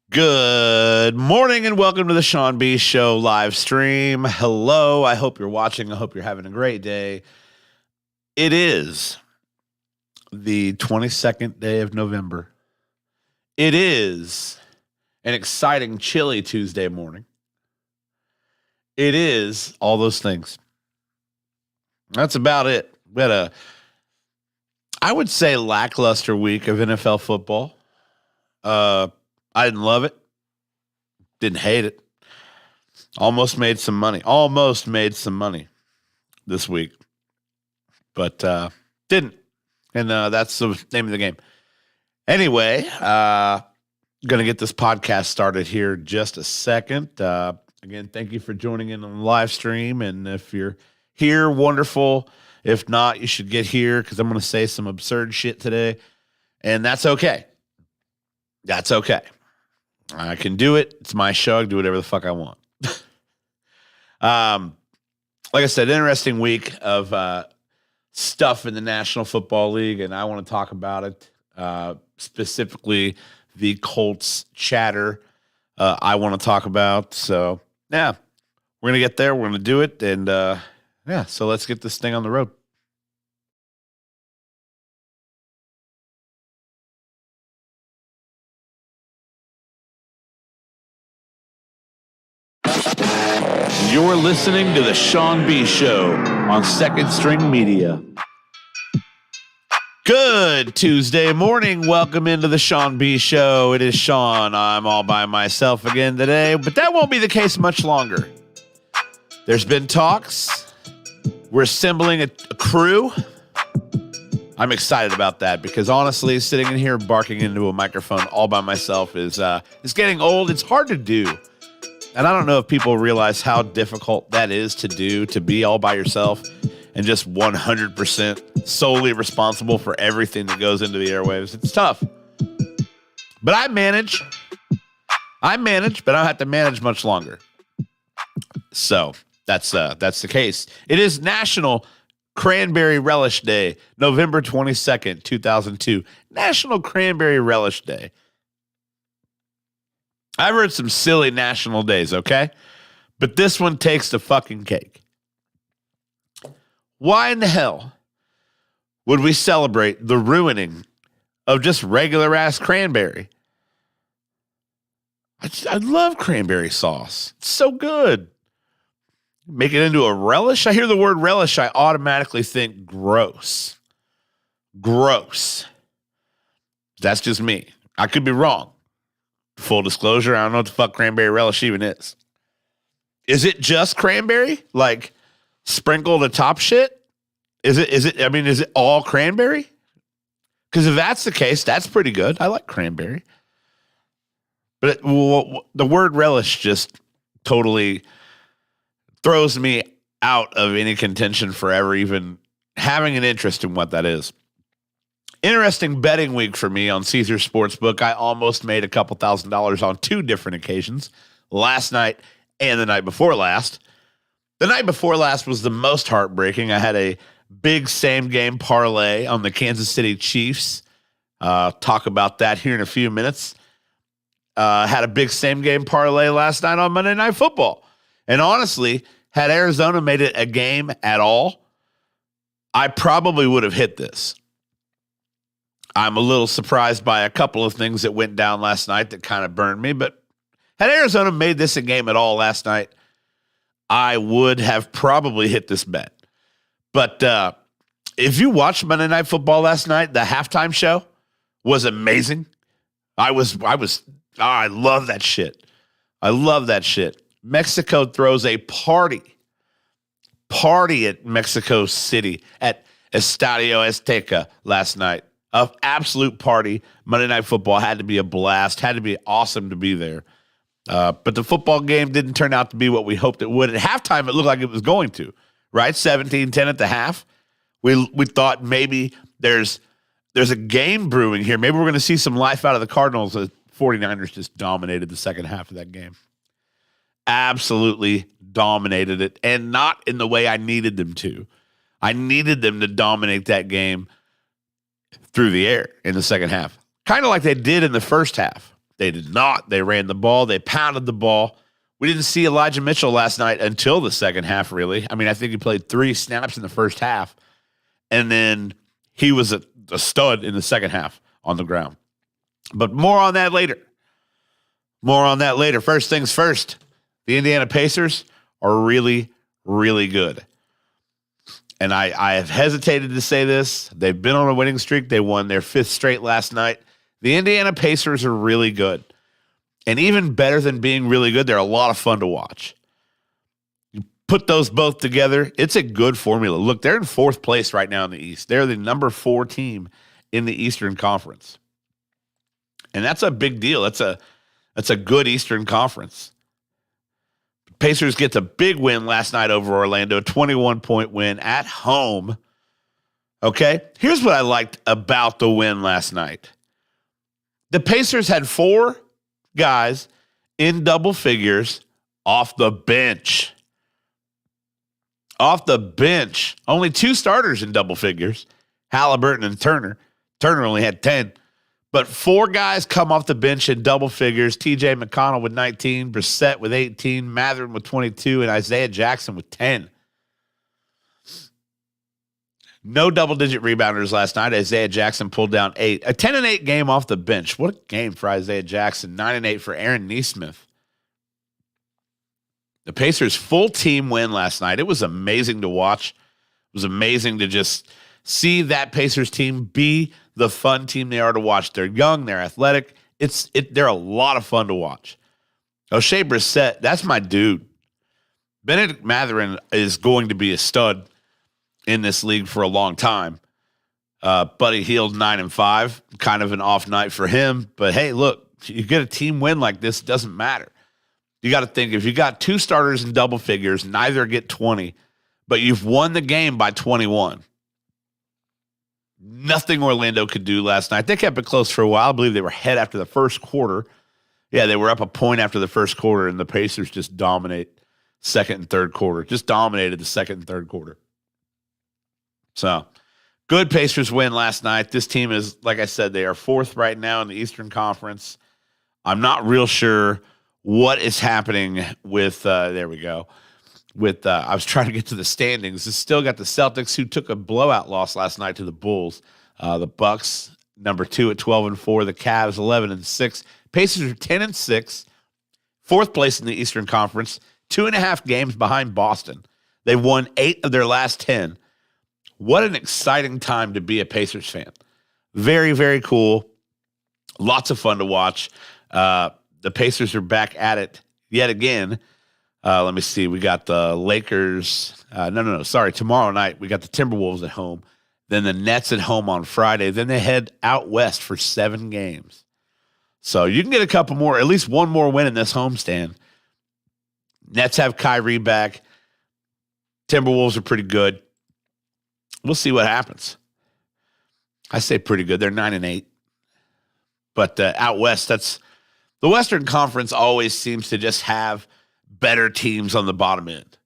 Good morning and welcome to the Sean B. Show live stream. Hello, I hope you're watching. I hope you're having a great day. It is the 22nd day of November. It is an exciting, chilly Tuesday morning. It is all those things. That's about it. We had I would say, lackluster week of NFL football. I didn't love it. Didn't hate it. Almost made some money this week. But didn't. And that's the name of the game. Anyway, going to get this podcast started here in just a second. Again, thank you for joining in on the live stream. And if you're here, wonderful. If not, you should get here because I'm going to say some absurd shit today. And that's okay. That's okay. I can do it. It's my show. I can do whatever the fuck I want. Like I said, interesting week of stuff in the National Football League, and I want to talk about it, specifically the Colts chatter I want to talk about. So, yeah, we're going to get there. We're going to do it, and, so let's get this thing on the road. You're listening to the Sean B. Show on Second String Media. Good Tuesday morning. Welcome into the Sean B. Show. It is Sean. I'm all by myself again today, but that won't be the case much longer. There's been talks. We're assembling a crew. I'm excited about that because honestly, sitting in here barking into a microphone all by myself is getting old. It's hard to do. And I don't know if people realize how difficult that is to do, to be all by yourself and just 100% solely responsible for everything that goes into the airwaves. It's tough. But I manage, but I don't have to manage much longer. So that's the case. It is National Cranberry Relish Day, November 22nd, 2002. National Cranberry Relish Day. I've heard some silly national days, okay? But this one takes the fucking cake. Why in the hell would we celebrate the ruining of just regular-ass cranberry? I love cranberry sauce. It's so good. Make it into a relish? I hear the word relish, I automatically think gross. Gross. That's just me. I could be wrong. Full disclosure, I don't know what the fuck cranberry relish even is. Is it just cranberry? Like sprinkled atop shit? Is it all cranberry? Because if that's the case, that's pretty good. I like cranberry. But the word relish just totally throws me out of any contention for ever even having an interest in what that is. Interesting betting week for me on Caesar Sportsbook. I almost made a couple $1,000s on two different occasions, last night and the night before last. The night before last was the most heartbreaking. I had a big same-game parlay on the Kansas City Chiefs. Talk about that here in a few minutes. Had a big same-game parlay last night on Monday Night Football. And honestly, had Arizona made it a game at all, I probably would have hit this. I'm a little surprised by a couple of things that went down last night that kind of burned me, but had Arizona made this a game at all last night, I would have probably hit this bet. But if you watched Monday Night Football last night, the halftime show was amazing. I love that shit. I love that shit. Mexico throws a party at Mexico City at Estadio Azteca last night. An absolute party. Monday Night Football had to be a blast, had to be awesome to be there. But the football game didn't turn out to be what we hoped it would. At halftime, it looked like it was going to, right? 17-10 at the half. We thought maybe there's a game brewing here. Maybe we're going to see some life out of the Cardinals. The 49ers just dominated the second half of that game. Absolutely dominated it, and not in the way I needed them to. I needed them to dominate that game through the air in the second half, kind of like they did in the first half. They did not. They ran the ball. They pounded the ball. We didn't see Elijah Mitchell last night until the second half, really. I mean, I think he played 3 snaps in the first half, and then he was a stud in the second half on the ground. But more on that later. First things first, the Indiana Pacers are really, really good. And I have hesitated to say this. They've been on a winning streak. They won their 5th straight last night. The Indiana Pacers are really good. And even better than being really good, they're a lot of fun to watch. You put those both together, it's a good formula. Look, they're in 4th place right now in the East. They're the number 4 team in the Eastern Conference. And that's a big deal. That's a good Eastern Conference. Pacers gets a big win last night over Orlando, 21-point win at home. Okay, here's what I liked about the win last night. The Pacers had 4 guys in double figures off the bench. Off the bench. Only 2 starters in double figures, Halliburton and Turner. Turner only had 10. But 4 guys come off the bench in double figures. T.J. McConnell with 19, Brissett with 18, Mathurin with 22, and Isaiah Jackson with 10. No double-digit rebounders last night. Isaiah Jackson pulled down 8. A 10-8 game off the bench. What a game for Isaiah Jackson. 9-8 for Aaron Nesmith. The Pacers' full team win last night. It was amazing to watch. It was amazing to just see that Pacers team be the fun team they are to watch. They're young, they're athletic. They're a lot of fun to watch. O'Shea Brissett, that's my dude. Benedict Mathurin is going to be a stud in this league for a long time. Buddy Hield 9-5, kind of an off night for him. But hey, look, you get a team win like this, it doesn't matter. You got to think, if you got 2 starters in double figures, neither get 20, but you've won the game by 21. Nothing Orlando could do last night. They kept it close for a while. I believe they were ahead after the first quarter. Yeah, they were up a point after the first quarter, and the Pacers just dominate second and third quarter. Just dominated the second and third quarter. So, good Pacers win last night. This team is, like I said, they are 4th right now in the Eastern Conference. I'm not real sure what is happening with, there we go. I was trying to get to the standings. It's still got the Celtics, who took a blowout loss last night to the Bulls. The Bucks, number 2 at 12-4. The Cavs, 11-6. Pacers are 10-6. 4th place in the Eastern Conference. 2.5 games behind Boston. They've won 8 of their last 10. What an exciting time to be a Pacers fan. Very, very cool. Lots of fun to watch. The Pacers are back at it yet again. Let me see. We got the Lakers. Tomorrow night, we got the Timberwolves at home. Then the Nets at home on Friday. Then they head out west for 7 games. So you can get a couple more, at least one more win in this homestand. Nets have Kyrie back. Timberwolves are pretty good. We'll see what happens. I say pretty good. They're 9-8. But out west, the Western Conference always seems to just have better teams on the bottom end.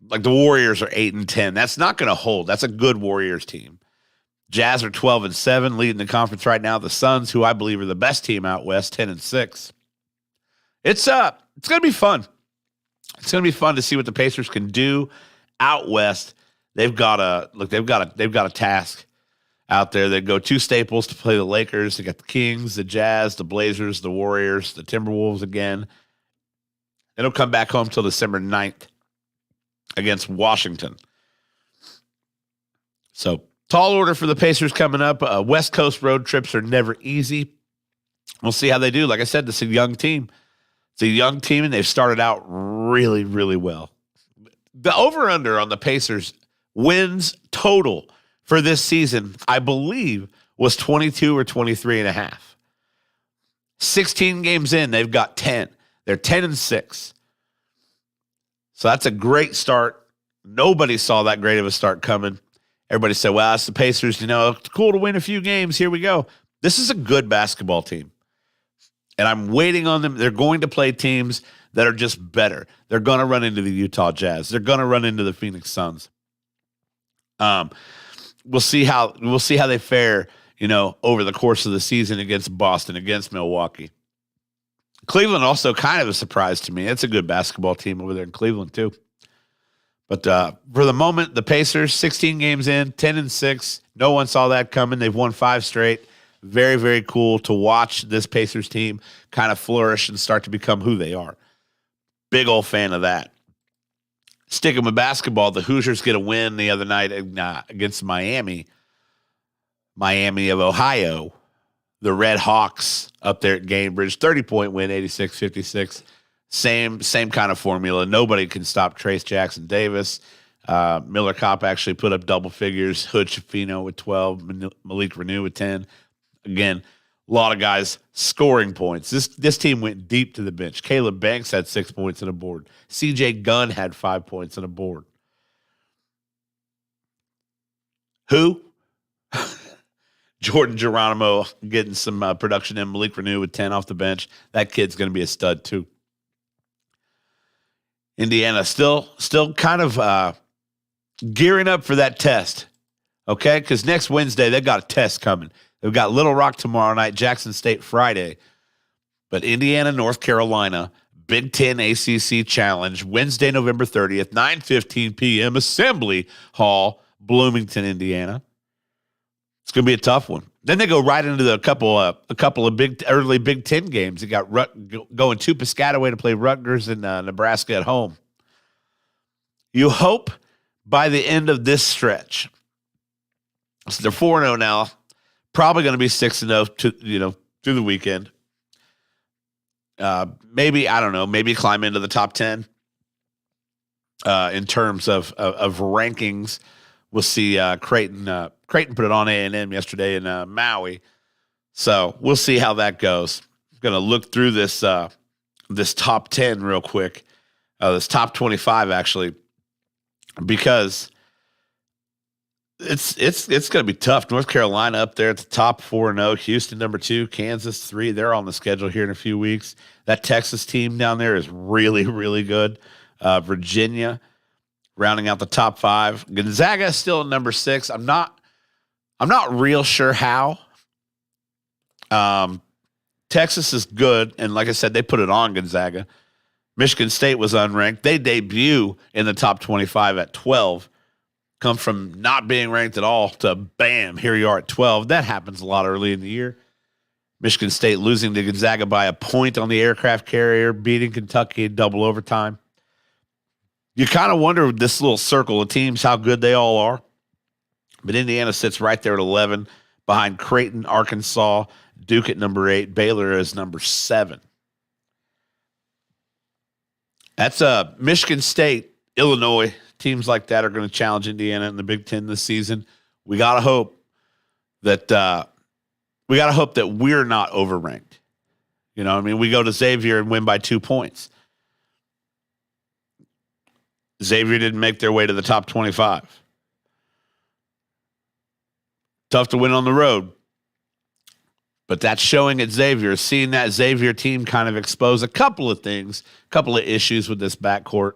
Like the Warriors are 8-10. That's not going to hold. That's a good Warriors team. Jazz are 12-7, leading the conference right now. The Suns, who I believe are the best team out west, 10-6. It's going to be fun. It's going to be fun to see what the Pacers can do out west. They've got a task out there. They go 2 staples to play the Lakers. They got the Kings, the Jazz, the Blazers, the Warriors, the Timberwolves again. It'll come back home till December 9th against Washington. So, tall order for the Pacers coming up. West Coast road trips are never easy. We'll see how they do. Like I said, this is a young team. It's a young team, and they've started out really, really well. The over-under on the Pacers wins total for this season, I believe, was 22 or 23.5. 16 games in, they've got 10. They're 10-6. So that's a great start. Nobody saw that great of a start coming. Everybody said, well, it's the Pacers. It's cool to win a few games. Here we go. This is a good basketball team. And I'm waiting on them. They're going to play teams that are just better. They're going to run into the Utah Jazz. They're going to run into the Phoenix Suns. We'll see how they fare, over the course of the season against Boston, against Milwaukee. Cleveland also kind of a surprise to me. It's a good basketball team over there in Cleveland too. But for the moment, the Pacers, 16 games in, 10-6. No one saw that coming. They've won 5 straight. Very, very cool to watch this Pacers team kind of flourish and start to become who they are. Big old fan of that. Sticking with basketball, the Hoosiers get a win the other night against Miami. Miami of Ohio. The Red Hawks up there at Gainbridge. 30-point win, 86-56. Same kind of formula. Nobody can stop Trace Jackson Davis. Miller Kopp actually put up double figures. Hood Schifino with 12. Malik Renew with 10. Again, a lot of guys scoring points. This team went deep to the bench. Caleb Banks had 6 points on a board. CJ Gunn had 5 points on a board. Who? Jordan Geronimo getting some production in. Malik Renew with 10 off the bench. That kid's going to be a stud too. Indiana still kind of gearing up for that test, okay? Because next Wednesday, they've got a test coming. They've got Little Rock tomorrow night, Jackson State Friday. But Indiana, North Carolina, Big Ten ACC Challenge, Wednesday, November 30th, 9:15 p.m., Assembly Hall, Bloomington, Indiana. It's going to be a tough one. Then they go right into a couple of early Big Ten games. They got going to Piscataway to play Rutgers and Nebraska at home. You hope by the end of this stretch, so they're 4-0 now, probably going to be 6-0 through the weekend. Maybe, I don't know, maybe climb into the top 10 in terms of rankings. We'll see Creighton put it on A&M yesterday in Maui. So we'll see how that goes. I'm going to look through this top 10 real quick, this top 25 actually, because it's going to be tough. North Carolina up there at the top 4-0, Houston number 2, Kansas 3. They're on the schedule here in a few weeks. That Texas team down there is really, really good. Virginia rounding out the top 5. Gonzaga is still number 6. I'm not real sure how. Texas is good, and like I said, they put it on Gonzaga. Michigan State was unranked. They debut in the top 25 at 12. Come from not being ranked at all to bam, here you are at 12. That happens a lot early in the year. Michigan State losing to Gonzaga by a point on the aircraft carrier, beating Kentucky in double overtime. You kind of wonder with this little circle of teams how good they all are. But Indiana sits right there at 11 behind Creighton, Arkansas, Duke at number 8, Baylor is number 7. That's Michigan State, Illinois. Teams like that are going to challenge Indiana in the Big Ten this season. We got to hope that we're not overranked. We go to Xavier and win by 2 points. Xavier didn't make their way to the top 25. Tough to win on the road. But that's showing at Xavier, seeing that Xavier team kind of expose a couple of things, a couple of issues with this backcourt.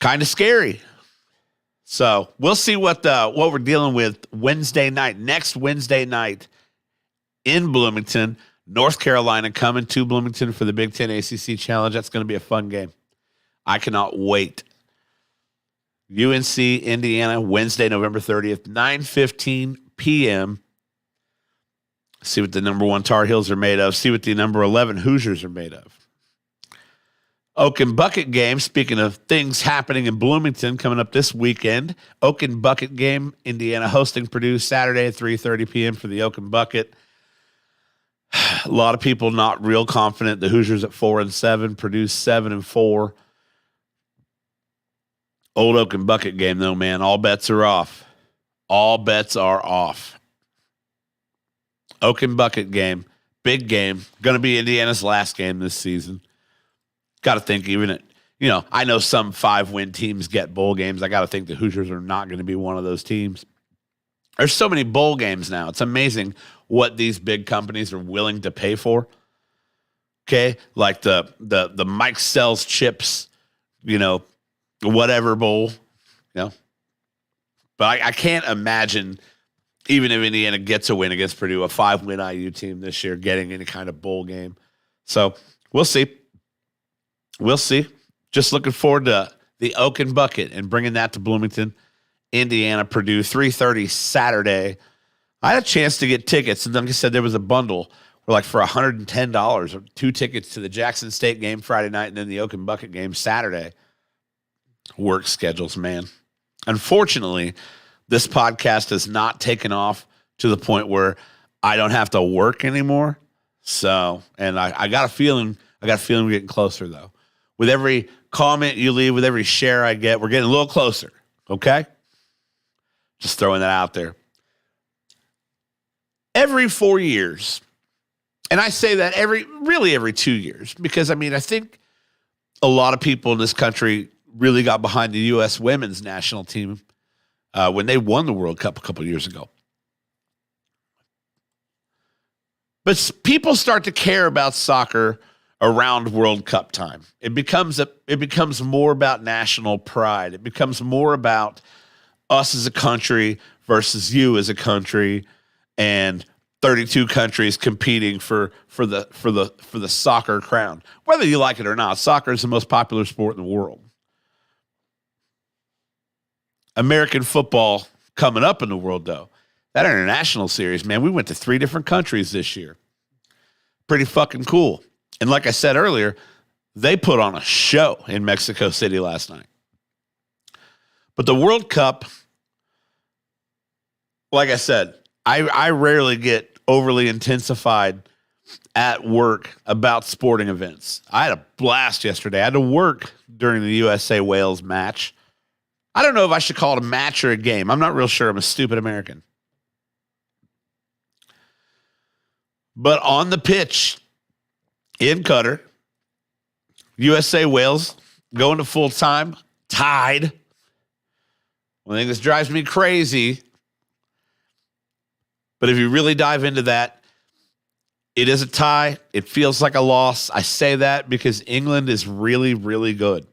Kind of scary. So we'll see what we're dealing with next Wednesday night in Bloomington, North Carolina coming to Bloomington for the Big Ten ACC Challenge. That's going to be a fun game. I cannot wait. UNC, Indiana, Wednesday, November 30th, 9:15 p.m. See what the number 1 Tar Heels are made of. See what the number 11 Hoosiers are made of. Oak and Bucket game, speaking of things happening in Bloomington coming up this weekend. Oak and Bucket game, Indiana hosting Purdue Saturday at 3:30 p.m. for the Oak and Bucket. A lot of people not real confident. The Hoosiers at 4-7, Purdue 7-4. Old Oak and Bucket game, though, man. All bets are off. All bets are off. Oak and Bucket game, big game. Going to be Indiana's last game this season. Got to think I know some 5-win teams get bowl games. I got to think the Hoosiers are not going to be one of those teams. There's so many bowl games now. It's amazing what these big companies are willing to pay for. Okay? Like the Mike sells chips, whatever bowl, But I can't imagine, even if Indiana gets a win against Purdue, a 5-win IU team this year, getting any kind of bowl game. So we'll see. We'll see. Just looking forward to the Oaken Bucket and bringing that to Bloomington, Indiana, Purdue, 3:30 Saturday. I had a chance to get tickets, and like I said, there was a bundle for $110, or 2 tickets to the Jackson State game Friday night and then the Oaken Bucket game Saturday. Work schedules, man. Unfortunately, this podcast has not taken off to the point where I don't have to work anymore. So, and I got a feeling we're getting closer, though. With every comment you leave, with every share I get, we're getting a little closer. Okay? Just throwing that out there. Every 4 years, and I say that every 2 years, because, I think a lot of people in this country really got behind the U.S. women's national team when they won the World Cup a couple years ago. But people start to care about soccer around World Cup time. It becomes more about national pride. It becomes more about us as a country versus you as a country, and 32 countries competing for the soccer crown. Whether you like it or not, soccer is the most popular sport in the world. American football coming up in the world, though. That international series, man, we went to 3 different countries this year. Pretty fucking cool. And like I said earlier, they put on a show in Mexico City last night. But the World Cup, like I said, I rarely get overly intensified at work about sporting events. I had a blast yesterday. I had to work during the USA-Wales match. I don't know if I should call it a match or a game. I'm not real sure. I'm a stupid American. But on the pitch in Qatar, USA-Wales going to full time, tied. One thing this drives me crazy. But if you really dive into that, it is a tie. It feels like a loss. I say that because England is really, really good.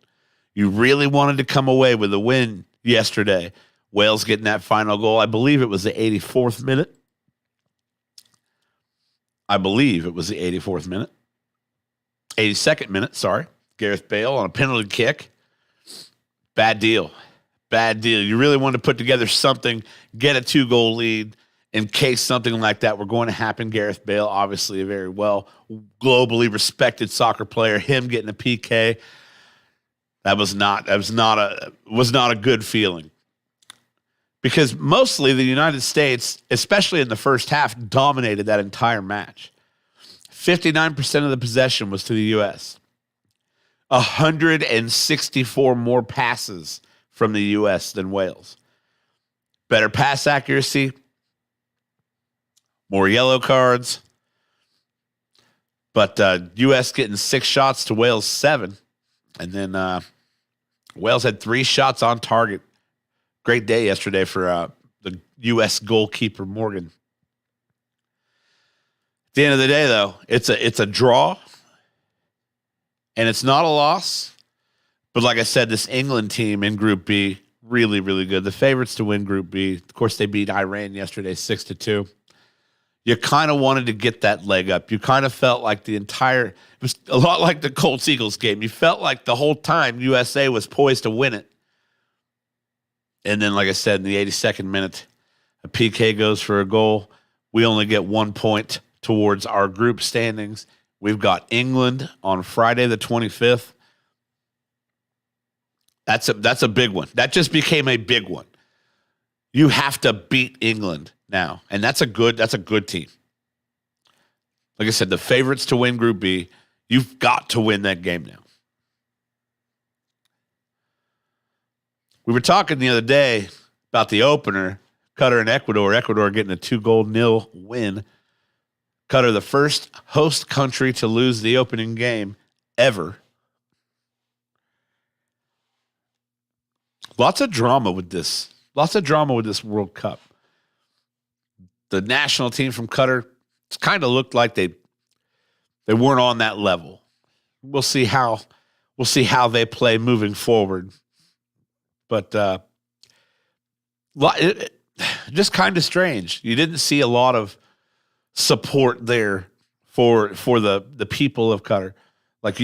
You really wanted to come away with a win yesterday. Wales getting that final goal. I believe it was the 84th minute. 82nd minute, sorry. Gareth Bale on a penalty kick. Bad deal. You really wanted to put together something, get a 2-goal lead in case something like that were going to happen. Gareth Bale, obviously a very globally respected soccer player. Him getting a PK. That was not a good feeling. Because mostly the United States, especially in the first half, dominated that entire match. 59% of the possession was to the U.S. 164 more passes from the U.S. than Wales. Better pass accuracy, more yellow cards. But U.S. getting 6 shots to Wales 7. And then Wales had 3 shots on target. Great day yesterday for the U.S. goalkeeper, Morgan. At the end of the day, though, it's a draw, and it's not a loss. But like I said, this England team in Group B, really, really good. The favorites to win Group B. Of course, they beat Iran yesterday 6-2. You kind of wanted to get that leg up. You kind of felt like it was a lot like the Colts-Eagles game. You felt like the whole time USA was poised to win it. And then, like I said, in the 82nd minute, a PK goes for a goal. We only get 1 point towards our group standings. We've got England on Friday the 25th. That's a big one. That just became a big one. You have to beat England now, and that's a good team. Like I said, the favorites to win Group B, you've got to win that game now. We were talking the other day about the opener, Qatar and Ecuador. Ecuador getting a 2-0 win. Qatar, the first host country to lose the opening game ever. Lots of drama with this. World Cup. The national team from Qatar kind of looked like they weren't on that level. We'll see how they play moving forward. But Just kind of strange. You didn't see a lot of support there for the people of Qatar. Like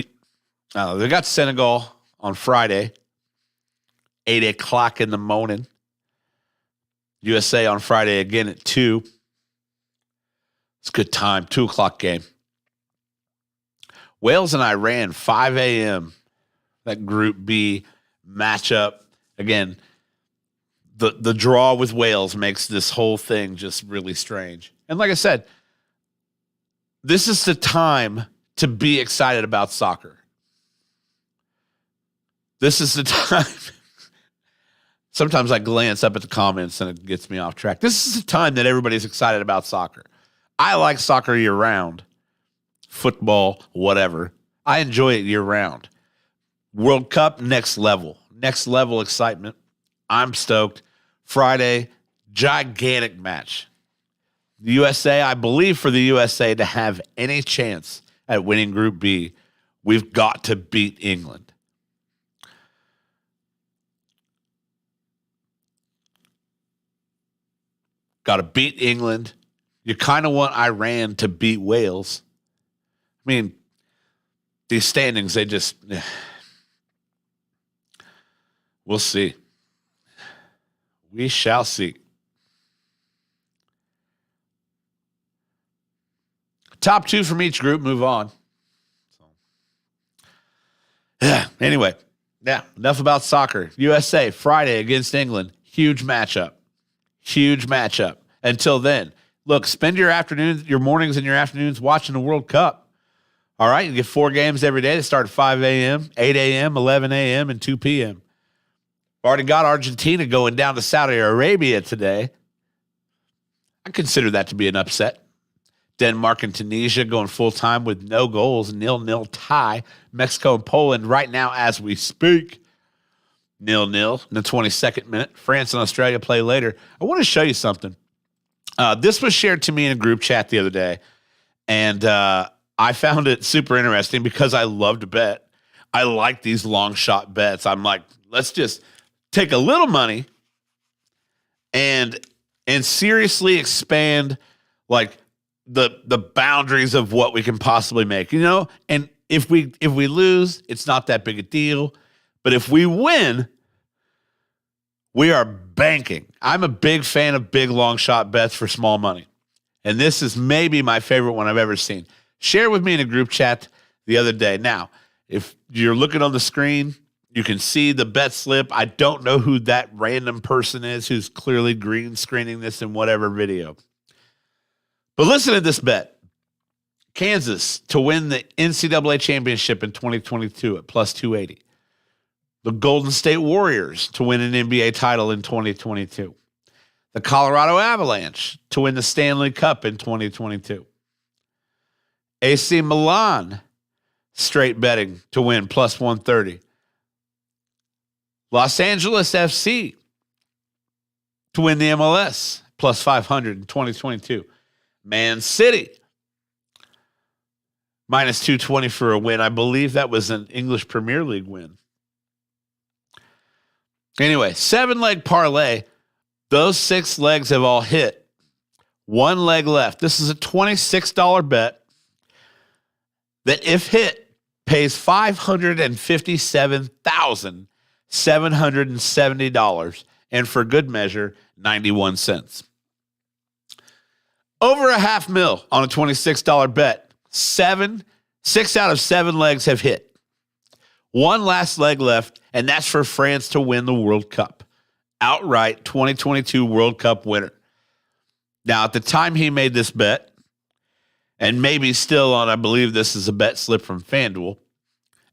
they got Senegal on Friday, 8:00 in the morning. USA on Friday again at 2. It's a good time. 2:00 game. Wales and Iran, 5 a.m. That Group B matchup. Again, the draw with Wales makes this whole thing just really strange. And like I said, this is the time to be excited about soccer. This is the time. Sometimes I glance up at the comments and it gets me off track. This is the time that everybody's excited about soccer. I like soccer year-round. Football, whatever. I enjoy it year-round. World Cup, next level. Next level excitement. I'm stoked. Friday, gigantic match. The USA, I believe for the USA to have any chance at winning Group B, we've got to beat England. Got to beat England. You kind of want Iran to beat Wales. I mean, these standings, they just... We'll see. We shall see. Top 2 from each group, move on. Anyway, enough about soccer. USA, Friday against England. Huge matchup. Huge matchup. Until then, look, spend your afternoons, your mornings and your afternoons watching the World Cup. All right, you get 4 games every day. They start at 5 a.m., 8 a.m., 11 a.m., and 2 p.m. Already got Argentina going down to Saudi Arabia today. I consider that to be an upset. Denmark and Tunisia going full-time with no goals, 0-0 tie. Mexico and Poland right now as we speak, 0-0 in the 22nd minute. France and Australia play later. I want to show you something. This was shared to me in a group chat the other day, and I found it super interesting because I love to bet. I like these long shot bets. I'm like, let's just take a little money and seriously expand like the boundaries of what we can possibly make, you know? And if we lose, it's not that big a deal. But if we win, we are banking. I'm a big fan of big long shot bets for small money. And this is maybe my favorite one I've ever seen. Share with me in a group chat the other day. Now, if you're looking on the screen, you can see the bet slip. I don't know who that random person is who's clearly green screening this in whatever video. But listen to this bet. Kansas to win the NCAA championship in 2022 at plus 280. The Golden State Warriors to win an NBA title in 2022. The Colorado Avalanche to win the Stanley Cup in 2022. AC Milan straight betting to win plus 130. Los Angeles FC to win the MLS plus 500 in 2022. Man City minus 220 for a win. I believe that was an English Premier League win. Anyway, 7-leg parlay. Those 6 legs have all hit. 1 leg left. This is a $26 bet that, if hit, pays $557,770, and for good measure, 91 cents. Over $500,000 on a $26 bet. 6 out of 7 legs have hit. 1 last leg left, and that's for France to win the World Cup. Outright 2022 World Cup winner. Now, at the time he made this bet, and maybe still on, I believe this is a bet slip from FanDuel.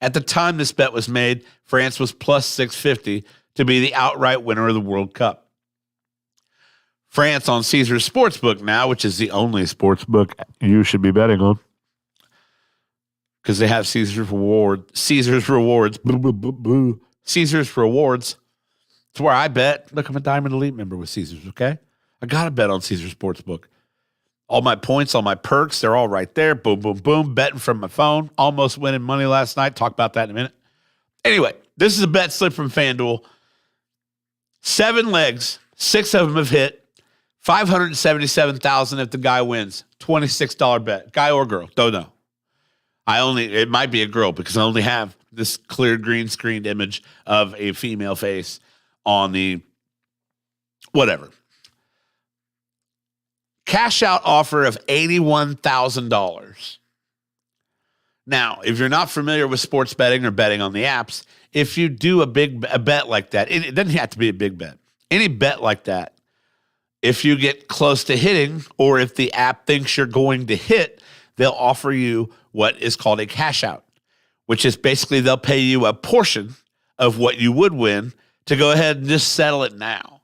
At the time this bet was made, France was plus 650 to be the outright winner of the World Cup. France on Caesars Sportsbook now, which is the only sportsbook you should be betting on, because they have Caesars Rewards. Caesars Rewards. Caesars Rewards. It's where I bet. Look, I'm a Diamond Elite member with Caesars, okay? I got to bet on Caesars Sportsbook. All my points, all my perks, they're all right there. Boom, boom, boom. Betting from my phone. Almost winning money last night. Talk about that in a minute. Anyway, this is a bet slip from FanDuel. 7 legs, 6 of them have hit. $577,000 if the guy wins. $26 bet. Guy or girl, don't know. It might be a girl because I only have this clear green screened image of a female face on the whatever. Cash out offer of $81,000. Now, if you're not familiar with sports betting or betting on the apps, if you do a bet like that, it doesn't have to be a big bet. Any bet like that, if you get close to hitting or if the app thinks you're going to hit, they'll offer you what is called a cash out, which is basically they'll pay you a portion of what you would win to go ahead and just settle it now.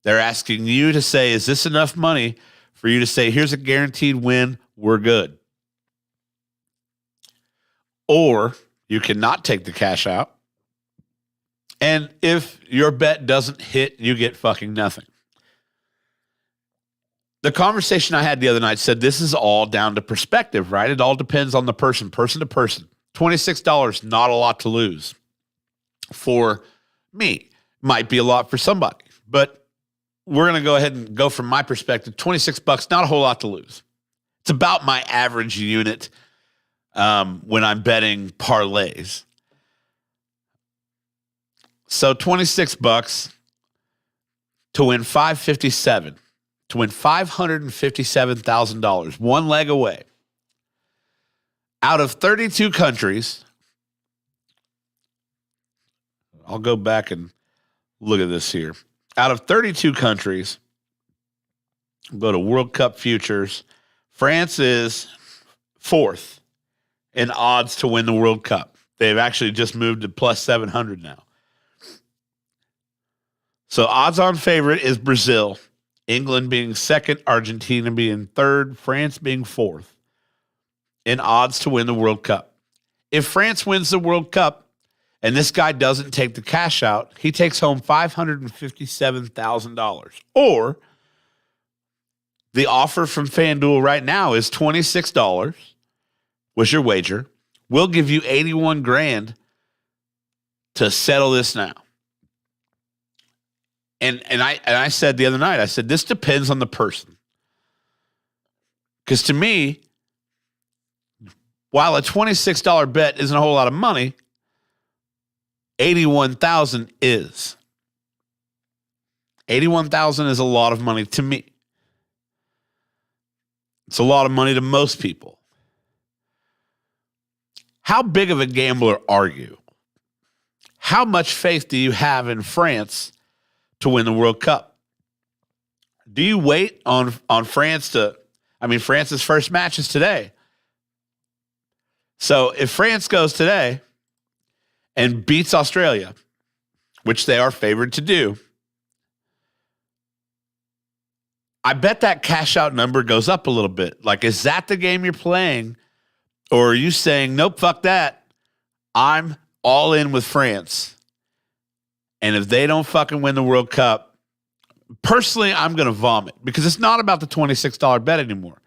They're asking you to say, is this enough money for you to say, here's a guaranteed win, we're good. Or you cannot take the cash out. And if your bet doesn't hit, you get fucking nothing. The conversation I had the other night said this is all down to perspective, right? It all depends on the person to person. $26, not a lot to lose. For me, might be a lot for somebody. But we're going to go ahead and go from my perspective. $26, not a whole lot to lose. It's about my average unit when I'm betting parlays. So $26 to win $557,000, to win $557,000, one leg away. Out of 32 countries, I'll go back and look at this here. Out of 32 countries, we'll go to World Cup futures. France is 4th in odds to win the World Cup. They've actually just moved to plus 700 now. So odds-on favorite is Brazil, England being 2nd, Argentina being 3rd, France being 4th in odds to win the World Cup. If France wins the World Cup and this guy doesn't take the cash out, he takes home $557,000. Or the offer from FanDuel right now is $26 was your wager. We'll give you $81,000 to settle this now. And I said the other night, I said, this depends on the person. Because to me, while a $26 bet isn't a whole lot of money, $81,000 is. $81,000 is a lot of money to me. It's a lot of money to most people. How big of a gambler are you? How much faith do you have in France to win the World Cup? Do you wait on France France's first match is today. So if France goes today and beats Australia, which they are favored to do, I bet that cash out number goes up a little bit. Like, is that the game you're playing? Or are you saying, nope, fuck that. I'm all in with France. And if they don't fucking win the World Cup, personally, I'm going to vomit because it's not about the $26 bet anymore.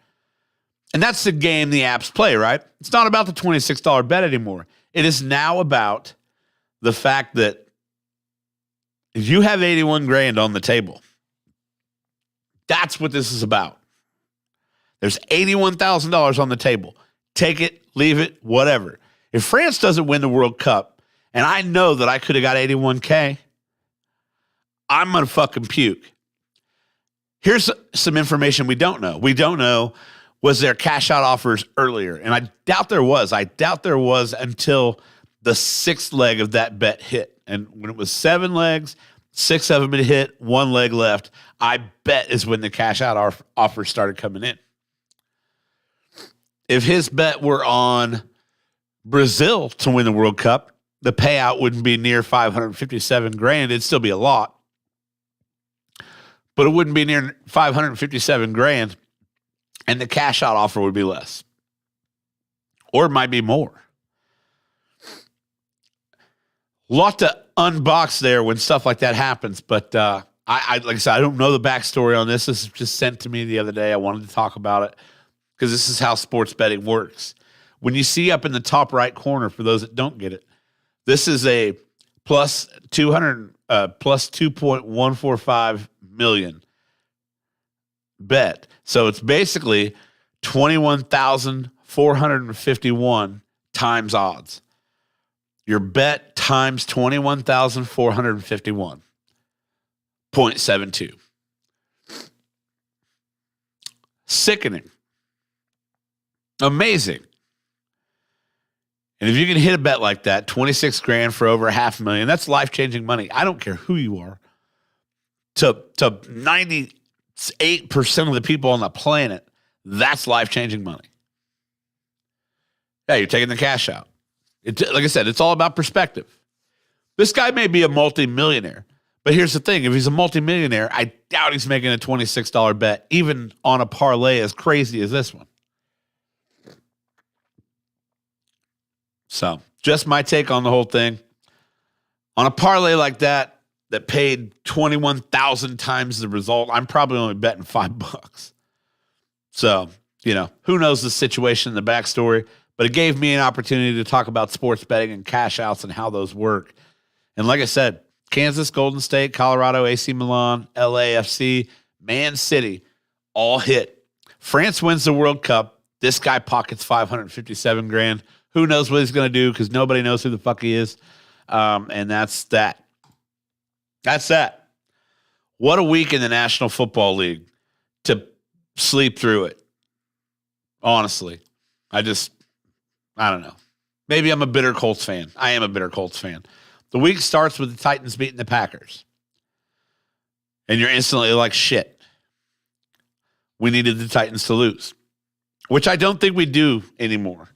And that's the game the apps play, right? It's not about the $26 bet anymore. It is now about the fact that if you have $81,000 on the table, that's what this is about. There's $81,000 on the table. Take it, leave it, whatever. If France doesn't win the World Cup, and I know that I could have got $81,000, I'm going to fucking puke. Here's some information we don't know. We don't know, was there cash out offers earlier? And I doubt there was. I doubt there was until the 6th leg of that bet hit. And when it was 7 legs, 6 of them had hit, 1 leg left, I bet is when the cash out offers started coming in. If his bet were on Brazil to win the World Cup, the payout wouldn't be near $557,000. It'd still be a lot, but it wouldn't be near $557,000, and the cash out offer would be less, or it might be more. A lot to unbox there when stuff like that happens, but I like I said, I don't know the backstory on this. This was just sent to me the other day. I wanted to talk about it because this is how sports betting works. When you see up in the top right corner, for those that don't get it, this is a plus 200, plus 2.145 million bet. So it's basically 21,451 times odds. Your bet times 21,451.72. Sickening. Amazing. And if you can hit a bet like that, 26 grand for over $500,000, that's life-changing money. I don't care who you are. To 98% of the people on the planet, that's life-changing money. Yeah, you're taking the cash out. Like I said, it's all about perspective. This guy may be a multimillionaire, but here's the thing. If he's a multimillionaire, I doubt he's making a $26 bet, even on a parlay as crazy as this one. So, just my take on the whole thing. On a parlay like that paid 21,000 times the result, I'm probably only betting $5. So, who knows the situation, the backstory, but it gave me an opportunity to talk about sports betting and cash outs and how those work. And like I said, Kansas, Golden State, Colorado, AC Milan, LAFC, Man City, all hit. France wins the World Cup. This guy pockets $557 grand. Who knows what he's going to do, because nobody knows who the fuck he is. And that's that. That's that. What a week in the National Football League to sleep through it. Honestly. I don't know. Maybe I'm a bitter Colts fan. I am a bitter Colts fan. The week starts with the Titans beating the Packers. And you're instantly like, shit. We needed the Titans to lose. Which I don't think we do anymore.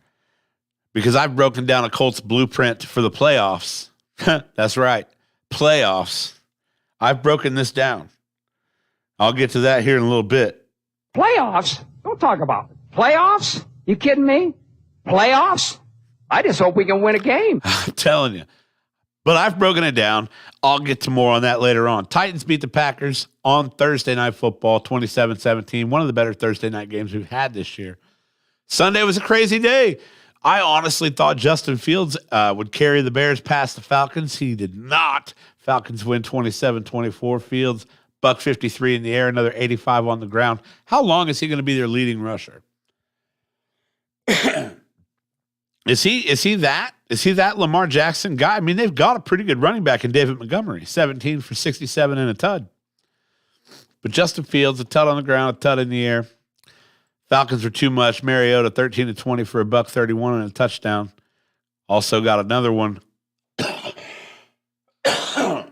Because I've broken down a Colts blueprint for the playoffs. That's right. Playoffs. I've broken this down. I'll get to that here in a little bit. Playoffs? Don't talk about it. Playoffs? You kidding me? Playoffs? I just hope we can win a game. I'm telling you. But I've broken it down. I'll get to more on that later on. Titans beat the Packers on Thursday Night Football, 27-17. One of the better Thursday night games we've had this year. Sunday was a crazy day. I honestly thought Justin Fields would carry the Bears past the Falcons. He did not. Falcons win 27-24. Fields, $153 in the air, another 85 on the ground. How long is he going to be their leading rusher? Is he that Lamar Jackson guy? I mean, they've got a pretty good running back in David Montgomery, 17 for 67 and a tud. But Justin Fields, a tud on the ground, a tud in the air. Falcons were too much. Mariota, 13-20 for $131 and a touchdown. Also got another one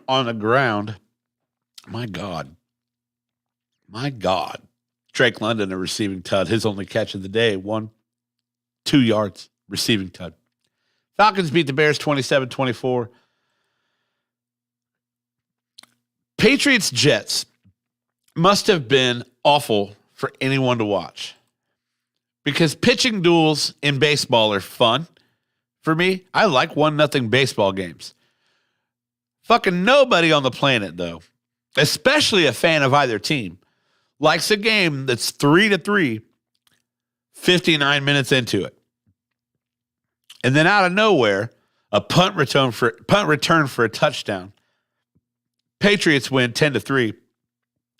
on the ground. My God. Drake London, a receiving tud. His only catch of the day, 2 yards receiving tud. Falcons beat the Bears 27-24. Patriots Jets must have been awful for anyone to watch. Because pitching duels in baseball are fun. For me, I like 1-0 baseball games. Fucking nobody on the planet, though, especially a fan of either team, likes a game that's 3-3, 59 minutes into it. And then out of nowhere, a punt return for a touchdown. Patriots win 10-3.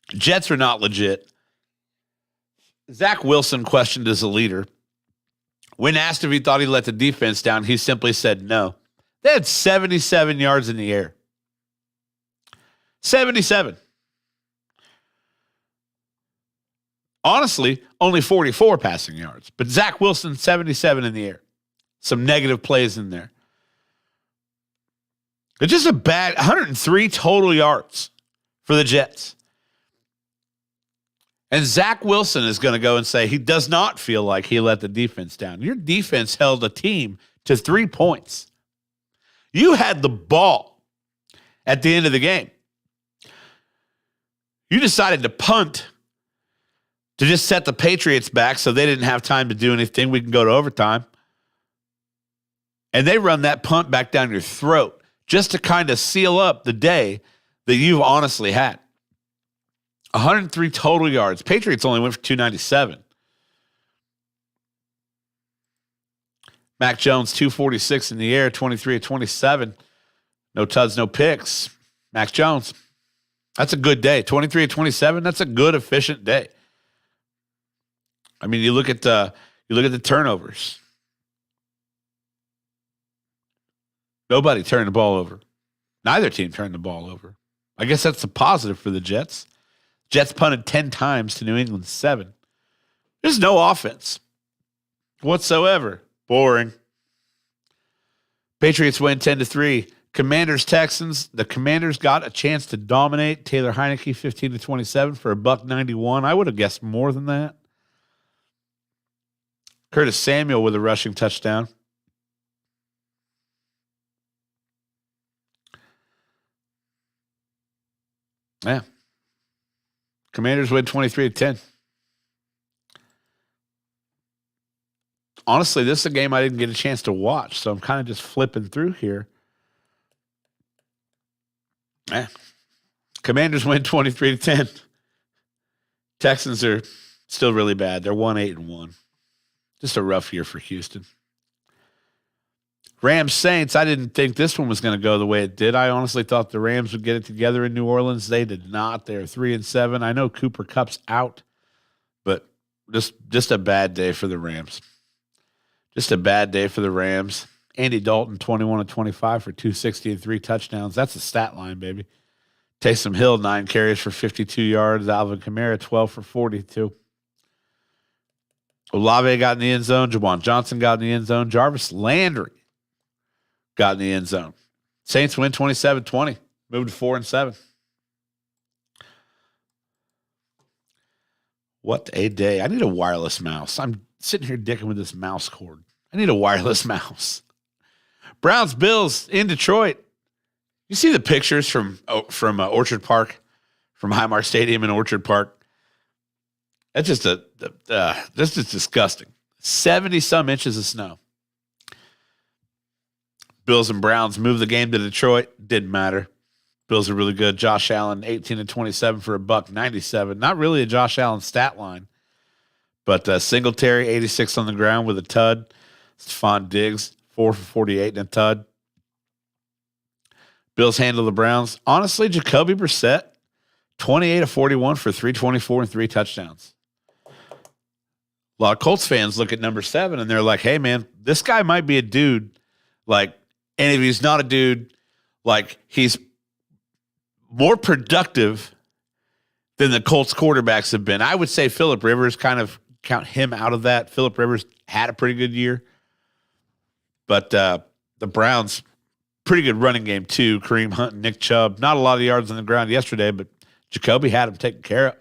Jets are not legit. Zach Wilson questioned as a leader. When asked if he thought he let the defense down, he simply said no. They had 77 yards in the air. 77. Honestly, only 44 passing yards. But Zach Wilson, 77 in the air. Some negative plays in there. It's just a bad 103 total yards for the Jets. And Zach Wilson is going to go and say he does not feel like he let the defense down. Your defense held a team to 3 points. You had the ball at the end of the game. You decided to punt to just set the Patriots back so they didn't have time to do anything. We can go to overtime. And they run that punt back down your throat just to kind of seal up the day that you've honestly had. 103 total yards. Patriots only went for 297. Mac Jones, 246 in the air, 23 of 27. No tuds, no picks. Mac Jones. That's a good day. 23-27, that's a good, efficient day. I mean, you look at the turnovers. Nobody turned the ball over. Neither team turned the ball over. I guess that's a positive for the Jets. Jets punted 10 times to New England's 7. There's no offense whatsoever. Boring. Patriots win 10-3. Commanders, Texans. The Commanders got a chance to dominate. Taylor Heineke 15-27 for $191. I would have guessed more than that. Curtis Samuel with a rushing touchdown. Yeah. Commanders win 23-10. Honestly, this is a game I didn't get a chance to watch, so I'm kind of just flipping through here. Yeah. Commanders win 23-10. Texans are still really bad. They're 1-8-1. Just a rough year for Houston. Rams Saints, I didn't think this one was going to go the way it did. I honestly thought the Rams would get it together in New Orleans. They did not. They're 3-7. I know Cooper Kupp's out, but just a bad day for the Rams. Just a bad day for the Rams. Andy Dalton, 21-25 for 260 and 3 touchdowns. That's a stat line, baby. Taysom Hill, 9 carries for 52 yards. Alvin Kamara, 12 for 42. Olave got in the end zone. Jawan Johnson got in the end zone. Jarvis Landry got in the end zone. Saints win 27-20. Moved to 4-7. What a day. I need a wireless mouse. I'm sitting here dicking with this mouse cord. I need a wireless mouse. Browns Bills in Detroit. You see the pictures from Orchard Park, from Highmark Stadium in Orchard Park. That's just this is disgusting. 70-some inches of snow. Bills and Browns moved the game to Detroit. Didn't matter. Bills are really good. Josh Allen, 18-27 for $197. Not really a Josh Allen stat line, but Singletary, 86 on the ground with a tud. Stephon Diggs, 4 for 48 and a tud. Bills handle the Browns. Honestly, Jacoby Brissett, 28-41 for 324 and 3 touchdowns. A lot of Colts fans look at number 7 and they're like, hey, man, this guy might be a dude. Like, and if he's not a dude, like, he's more productive than the Colts quarterbacks have been. I would say Phillip Rivers, kind of count him out of that. Phillip Rivers had a pretty good year. But the Browns, pretty good running game too. Kareem Hunt and Nick Chubb. Not a lot of yards on the ground yesterday, but Jacoby had him taken care of.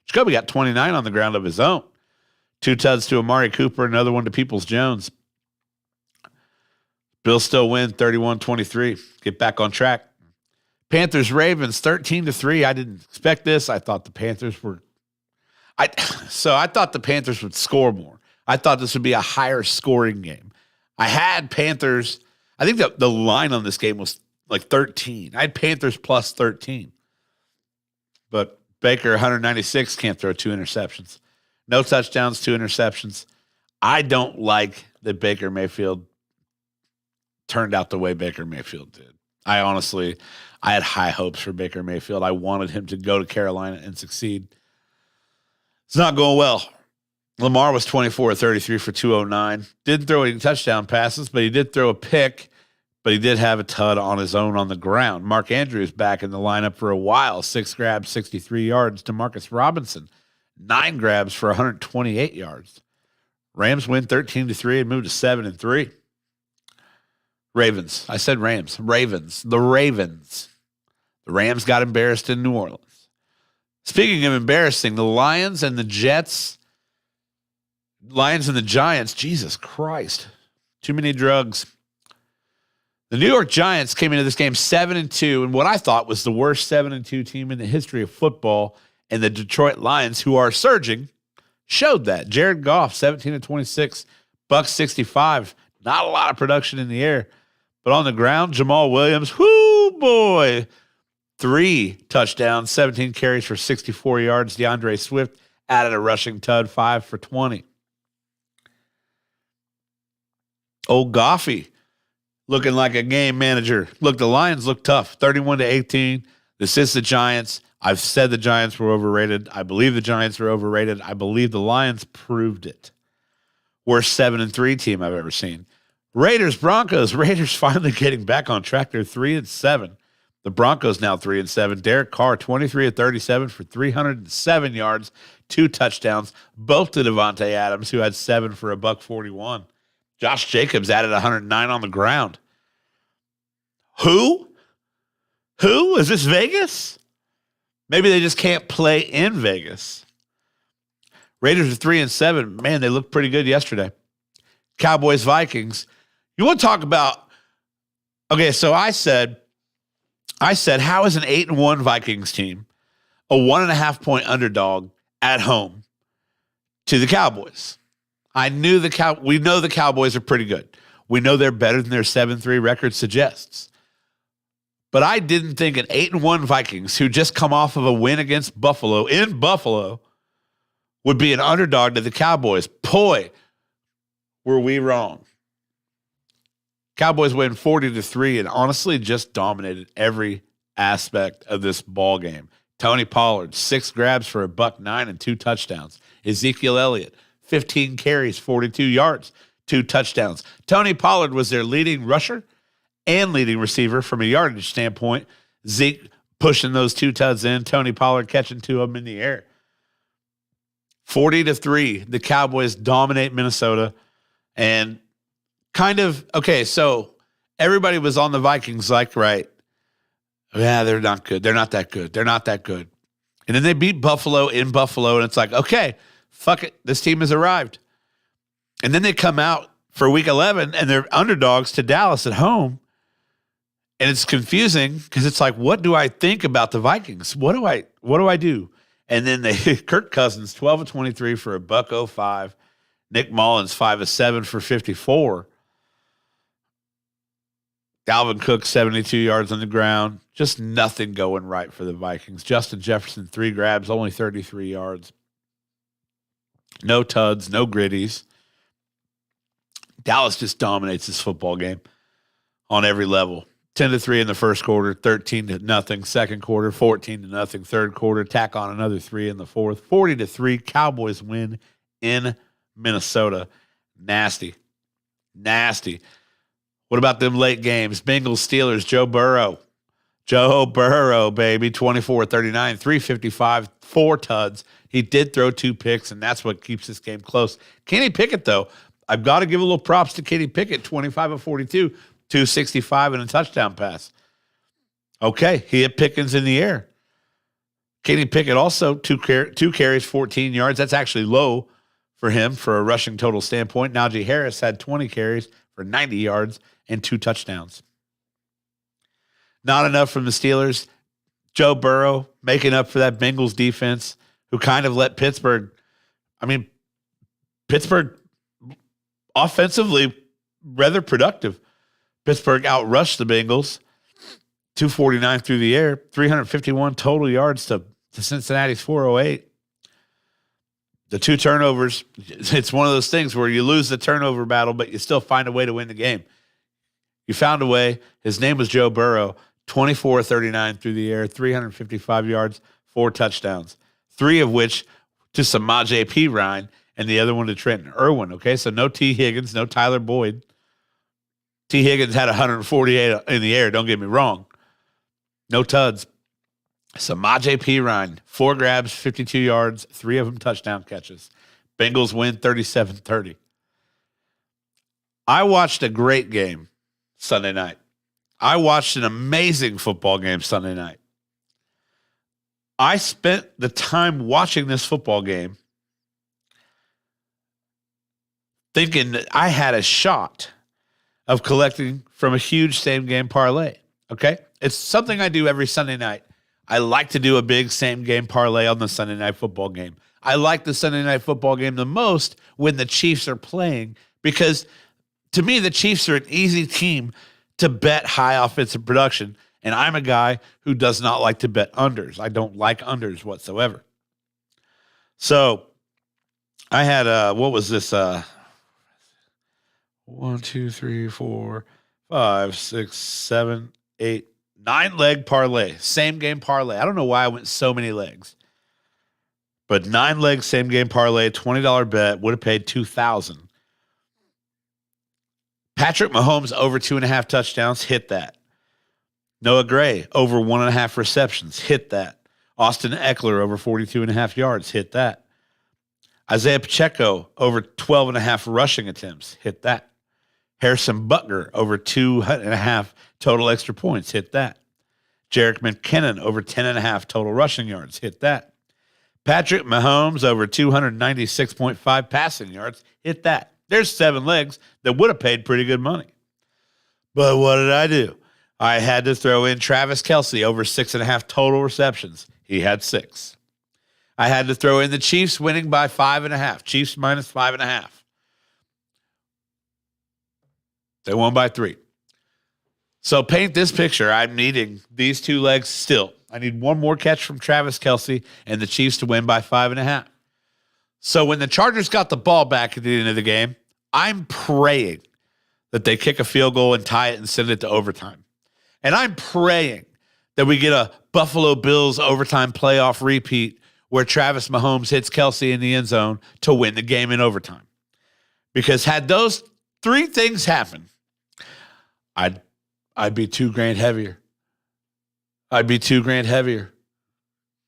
Jacoby got 29 on the ground of his own. 2 tuds to Amari Cooper, another one to Peoples-Jones. Bills still win 31-23. Get back on track. Panthers-Ravens 13-3. I didn't expect this. I thought the Panthers were I thought the Panthers would score more. I thought this would be a higher scoring game. I had Panthers. I think the line on this game was like 13. I had Panthers plus 13. But Baker, 196, can't throw 2 interceptions. No touchdowns, 2 interceptions. I don't like that Baker Mayfield turned out the way Baker Mayfield did. I had high hopes for Baker Mayfield. I wanted him to go to Carolina and succeed. It's not going well. Lamar was 24-33 for 209. Didn't throw any touchdown passes, but he did throw a pick, but he did have a tud on his own on the ground. Mark Andrews back in the lineup for a while. 6 grabs, 63 yards. DeMarcus Robinson, 9 grabs for 128 yards. Rams win 13-3 and move to 7-3. Ravens. I said Rams. Ravens. The Ravens. The Rams got embarrassed in New Orleans. Speaking of embarrassing, the Lions and the Jets. Lions and the Giants. Jesus Christ. Too many drugs. The New York Giants came into this game 7-2, and what I thought was the worst 7-2 team in the history of football. And the Detroit Lions, who are surging, showed that. Jared Goff, 17-26, buck 65. Not a lot of production in the air. But on the ground, Jamal Williams, whoo boy, 3 touchdowns, 17 carries for 64 yards. DeAndre Swift added a rushing tud, 5 for 20. Old Goffy looking like a game manager. Look, the Lions look tough, 31-18. This is the Giants. I've said the Giants were overrated. I believe the Giants are overrated. I believe the Lions proved it. Worst 7-3 team I've ever seen. Raiders, Broncos. Raiders finally getting back on track. They're 3-7. The Broncos now 3-7. Derek Carr, 23 of 37 for 307 yards, 2 touchdowns, both to Devontae Adams, who had 7 for $141. Josh Jacobs added 109 on the ground. Who? Is this Vegas? Maybe they just can't play in Vegas. Raiders are 3-7. Man, they looked pretty good yesterday. Cowboys, Vikings. You want to talk about? Okay, so I said, how is an 8-1 Vikings team a 1.5-point underdog at home to the Cowboys? We know the Cowboys are pretty good. We know they're better than their 7-3 record suggests. But I didn't think an 8-1 Vikings, who just come off of a win against Buffalo in Buffalo, would be an underdog to the Cowboys. Boy, were we wrong. Cowboys win 40-3 and honestly just dominated every aspect of this ball game. Tony Pollard, 6 grabs for $109 and 2 touchdowns. Ezekiel Elliott, 15 carries, 42 yards, 2 touchdowns. Tony Pollard was their leading rusher and leading receiver from a yardage standpoint. Zeke pushing those 2 tuds in. Tony Pollard catching 2 of them in the air. 40-3, the Cowboys dominate Minnesota. And kind of, okay, so everybody was on the Vikings like, right, yeah, they're not good. They're not that good. They're not that good. And then they beat Buffalo in Buffalo, and it's like, okay, fuck it. This team has arrived. And then they come out for week 11, and they're underdogs to Dallas at home. And it's confusing because it's like, what do I think about the Vikings? What do I do? And then Kirk Cousins, 12 of 23 for $105. Nick Mullins, 5 of 7 for 54. Dalvin Cook, 72 yards on the ground. Just nothing going right for the Vikings. Justin Jefferson, 3 grabs, only 33 yards. No tuds, no gritties. Dallas just dominates this football game on every level. 10-3 in the first quarter, 13-0 second quarter, 14-0 third quarter. Tack on another 3 in the fourth. 40-3, Cowboys win in Minnesota. Nasty. What about them late games? Bengals, Steelers, Joe Burrow, baby, 24-39, 355, 4 tuds. He did throw 2 picks, and that's what keeps this game close. Kenny Pickett, though, I've got to give a little props to Kenny Pickett, 25 of 42, 265 and a touchdown pass. Okay, he hit Pickens in the air. Kenny Pickett also 2 carries, 14 yards. That's actually low for him for a rushing total standpoint. Najee Harris had 20 carries for 90 yards and 2 touchdowns. Not enough from the Steelers. Joe Burrow making up for that Bengals defense, who kind of let Pittsburgh offensively rather productive. Pittsburgh outrushed the Bengals, 249 through the air, 351 total yards to Cincinnati's 408. The 2 turnovers, it's one of those things where you lose the turnover battle, but you still find a way to win the game. You found a way. His name was Joe Burrow, 24-39 through the air, 355 yards, 4 touchdowns, 3 of which to Samaje Perine and the other one to Trenton Irwin. Okay, so no T. Higgins, no Tyler Boyd. T. Higgins had 148 in the air, don't get me wrong. No tuds. Samaje Perine, 4 grabs, 52 yards, 3 of them touchdown catches. Bengals win 37-30. I watched a great game Sunday night. I watched an amazing football game Sunday night. I spent the time watching this football game thinking that I had a shot of collecting from a huge same-game parlay, okay? It's something I do every Sunday night. I like to do a big same-game parlay on the Sunday night football game. I like the Sunday night football game the most when the Chiefs are playing because, to me, the Chiefs are an easy team to bet high offensive production, and I'm a guy who does not like to bet unders. I don't like unders whatsoever. So I had, what was this? 1, 2, 3, 4, 5, 6, 7, 8, 9-leg parlay, same game parlay. I don't know why I went so many legs, but 9-leg same game parlay, $20 bet would have paid $2,000. Patrick Mahomes over 2.5 touchdowns, hit that. Noah Gray over 1.5 receptions, hit that. Austin Eckler over 42.5 yards, hit that. Isaiah Pacheco over 12.5 rushing attempts, hit that. Harrison Butker over 2.5 total extra points, hit that. Jerick McKinnon over 10.5 total rushing yards, hit that. Patrick Mahomes over 296.5 passing yards, hit that. There's 7 legs that would have paid pretty good money. But what did I do? I had to throw in Travis Kelce over 6.5 total receptions. He had 6. I had to throw in the Chiefs winning by 5.5. Chiefs minus 5.5. They won by 3. So paint this picture. I'm needing these 2 legs still. I need one more catch from Travis Kelce and the Chiefs to win by 5.5. So when the Chargers got the ball back at the end of the game, I'm praying that they kick a field goal and tie it and send it to overtime. And I'm praying that we get a Buffalo Bills overtime playoff repeat where Travis Mahomes hits Kelce in the end zone to win the game in overtime. Because had those 3 things happen, I'd be $2,000 heavier. I'd be $2,000 heavier.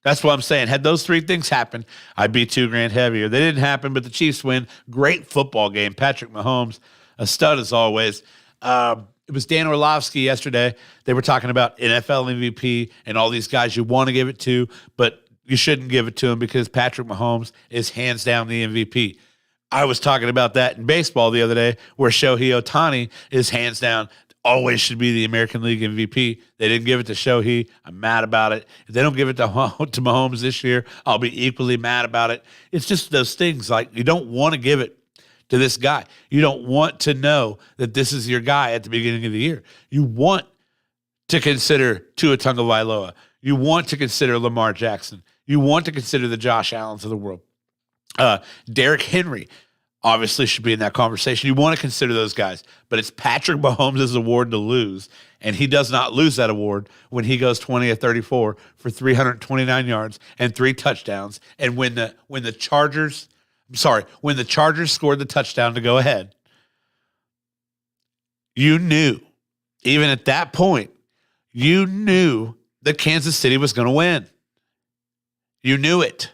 That's what I'm saying. Had those 3 things happen, I'd be $2,000 heavier. They didn't happen, but the Chiefs win. Great football game. Patrick Mahomes, a stud as always. It was Dan Orlovsky yesterday. They were talking about NFL MVP and all these guys you want to give it to, but you shouldn't give it to him because Patrick Mahomes is hands down the MVP. I was talking about that in baseball the other day where Shohei Ohtani is hands down always should be the American League MVP. They didn't give it to Shohei. I'm mad about it. If they don't give it to Mahomes this year, I'll be equally mad about it. It's just those things like you don't want to give it to this guy. You don't want to know that this is your guy at the beginning of the year. You want to consider Tua Tagovailoa. You want to consider Lamar Jackson. You want to consider the Josh Allens of the world. Derrick Henry obviously should be in that conversation. You want to consider those guys, but it's Patrick Mahomes' award to lose, and he does not lose that award when he goes 20 of 34 for 329 yards and 3 touchdowns. And when the Chargers scored the touchdown to go ahead, you knew, even at that point, you knew that Kansas City was going to win. You knew it.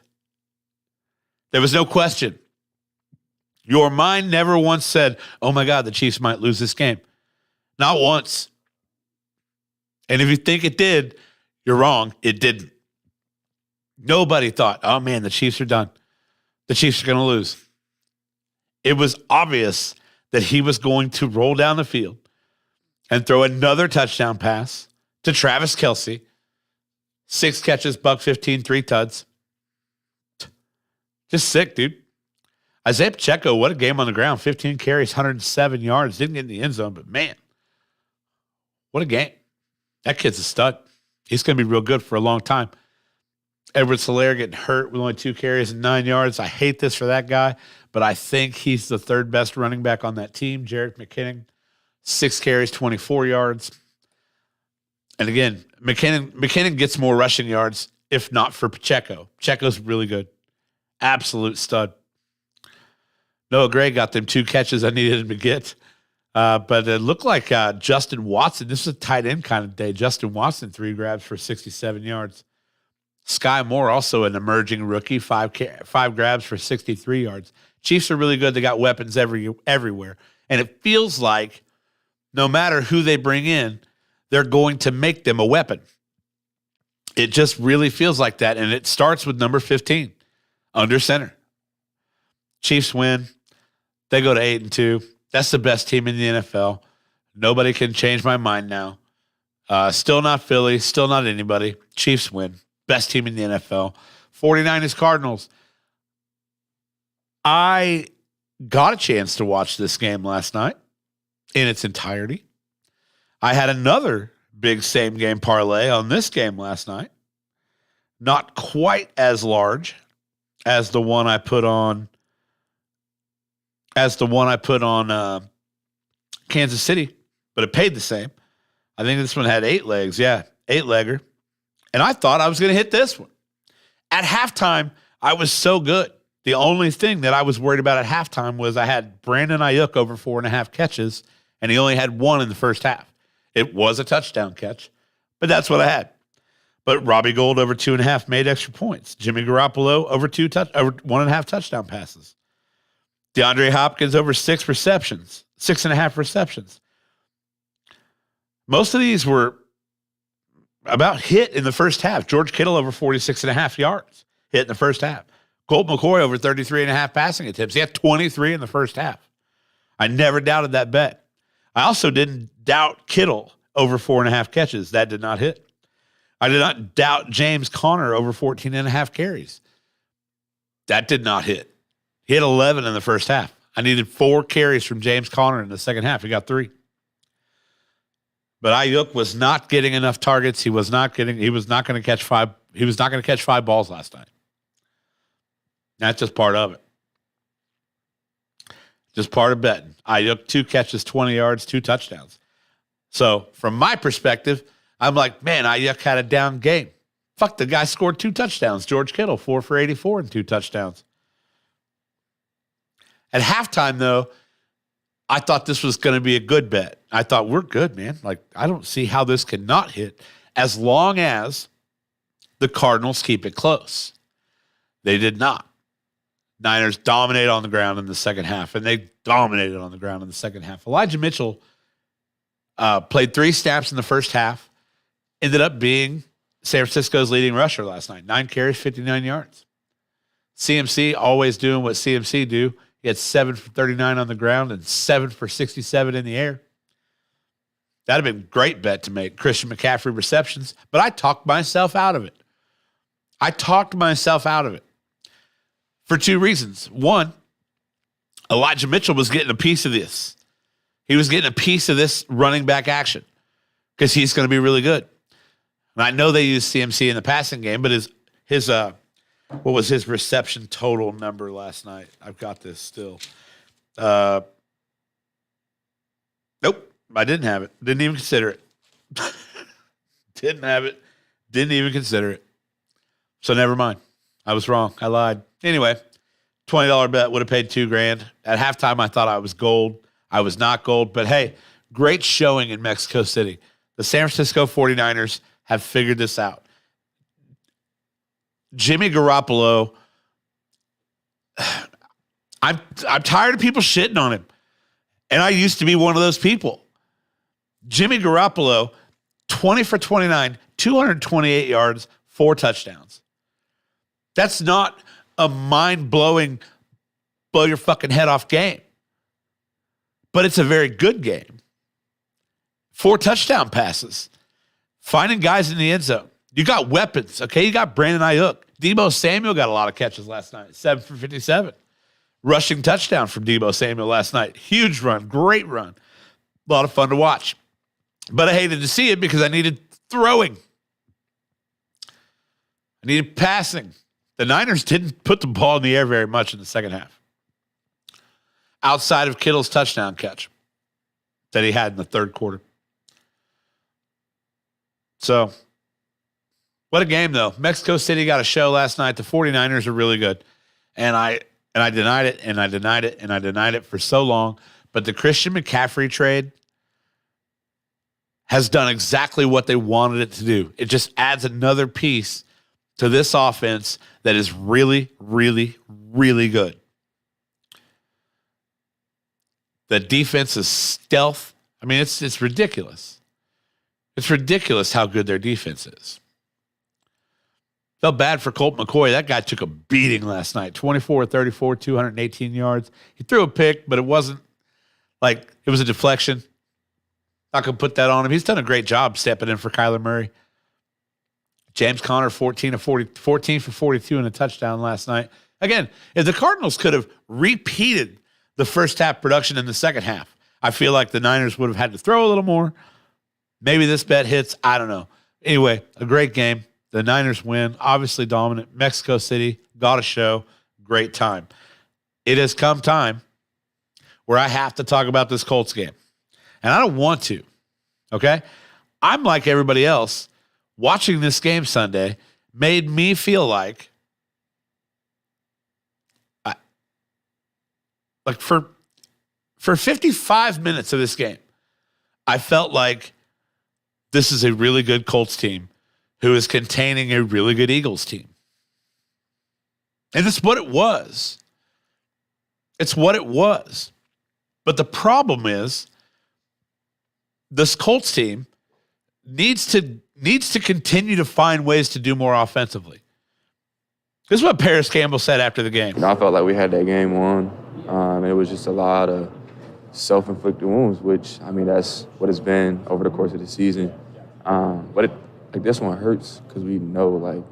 There was no question. Your mind never once said, oh my God, the Chiefs might lose this game. Not once. And if you think it did, you're wrong. It didn't. Nobody thought, oh man, the Chiefs are done. The Chiefs are going to lose. It was obvious that he was going to roll down the field and throw another touchdown pass to Travis Kelce. 6 catches, $115, 3 tuds. Just sick, dude. Isaiah Pacheco, what a game on the ground. 15 carries, 107 yards. Didn't get in the end zone, but man, what a game. That kid's a stud. He's going to be real good for a long time. Edwards-Helaire getting hurt with only 2 carries and 9 yards. I hate this for that guy, but I think he's the 3rd best running back on that team. Jerick McKinnon, 6 carries, 24 yards. And again, McKinnon gets more rushing yards, if not for Pacheco. Pacheco's really good. Absolute stud. Noah Gray got them 2 catches I needed him to get. But it looked like Justin Watson. This is a tight end kind of day. Justin Watson, 3 grabs for 67 yards. Sky Moore, also an emerging rookie, 5 grabs for 63 yards. Chiefs are really good. They got weapons everywhere. And it feels like no matter who they bring in, they're going to make them a weapon. It just really feels like that. And it starts with number 15, under center. Chiefs win. They go to 8-2. That's the best team in the NFL. Nobody can change my mind now. Still not Philly. Still not anybody. Chiefs win. Best team in the NFL. 49ers Cardinals. I got a chance to watch this game last night in its entirety. I had another big same game parlay on this game last night. Not quite as large as the one I put on Kansas City, but it paid the same. I think this one had 8 legs. Yeah, 8-legger, and I thought I was going to hit this one. At halftime, I was so good. The only thing that I was worried about at halftime was I had Brandon Ayuk over 4.5 catches, and he only had one in the first half. It was a touchdown catch, but that's what I had. But Robbie Gould over 2.5 made extra points. Jimmy Garoppolo over 1.5 touchdown passes. DeAndre Hopkins over 6.5 receptions. Most of these were about hit in the first half. George Kittle over 46.5 yards, hit in the first half. Colt McCoy over 33.5 passing attempts. He had 23 in the first half. I never doubted that bet. I also didn't doubt Kittle over 4.5 catches. That did not hit. I did not doubt James Conner over 14.5 carries. That did not hit. He had 11 in the first half. I needed 4 carries from James Conner in the second half. He got 3. But Ayuk was not getting enough targets. He was not going to catch 5. He was not going to catch 5 balls last night. That's just part of it. Just part of betting. Ayuk 2 catches, 20 yards, 2 touchdowns. So from my perspective, I'm like, man, Ayuk had a down game. Fuck, the guy scored 2 touchdowns. George Kittle, 4 for 84 and 2 touchdowns. At halftime, though, I thought this was going to be a good bet. I thought, we're good, man. Like, I don't see how this cannot hit as long as the Cardinals keep it close. They did not. Niners dominated on the ground in the second half, and they dominated on the ground in the second half. Elijah Mitchell played 3 snaps in the first half, ended up being San Francisco's leading rusher last night. 9 carries, 59 yards. CMC always doing what CMC do. He had 7 for 39 on the ground and 7 for 67 in the air. That'd have been a great bet to make. Christian McCaffrey receptions, but I talked myself out of it. For 2 reasons. One, Elijah Mitchell was getting a piece of this. He was getting a piece of this running back action because he's going to be really good. And I know they use CMC in the passing game, but his what was his reception total number last night? I've got this still. Nope, I didn't have it. Didn't even consider it. Didn't have it. Didn't even consider it. So never mind. I was wrong. I lied. Anyway, $20 bet would have paid $2,000. At halftime, I thought I was gold. I was not gold. But hey, great showing in Mexico City. The San Francisco 49ers have figured this out. Jimmy Garoppolo, I'm tired of people shitting on him. And I used to be one of those people. Jimmy Garoppolo, 20 for 29, 228 yards, 4 touchdowns. That's not a mind-blowing, blow your fucking head off game. But it's a very good game. 4 touchdown passes. Finding guys in the end zone. You got weapons, okay? You got Brandon Ayuk. Deebo Samuel got a lot of catches last night. 7 for 57. Rushing touchdown from Deebo Samuel last night. Huge run. Great run. A lot of fun to watch. But I hated to see it because I needed throwing. I needed passing. The Niners didn't put the ball in the air very much in the second half. Outside of Kittle's touchdown catch that he had in the third quarter. So, what a game, though. Mexico City got a show last night. The 49ers are really good. And I denied it, and I denied it, and I denied it for so long. But the Christian McCaffrey trade has done exactly what they wanted it to do. It just adds another piece to this offense that is really, really, really good. The defense is stealth. I mean, it's ridiculous. It's ridiculous how good their defense is. Felt bad for Colt McCoy. That guy took a beating last night. 24-34, 218 yards. He threw a pick, but it wasn't like it was a deflection. Not going to put that on him. He's done a great job stepping in for Kyler Murray. James Conner, 14 for 42 and a touchdown last night. Again, if the Cardinals could have repeated the first half production in the second half, I feel like the Niners would have had to throw a little more. Maybe this bet hits. I don't know. Anyway, a great game. The Niners win. Obviously dominant. Mexico City got a show. Great time. It has come time where I have to talk about this Colts game. And I don't want to. Okay? I'm like everybody else. watching this game Sunday made me feel like for 55 minutes of this game, I felt like this is a really good Colts team who is containing a really good Eagles team. And that's what it was. It's what it was. But the problem is this Colts team needs to continue to find ways to do more offensively. This is what Paris Campbell said after the game. I felt like we had that game won. It was just a lot of self-inflicted wounds, which, I mean, that's what it's been over the course of the season. But this one hurts because we know, like,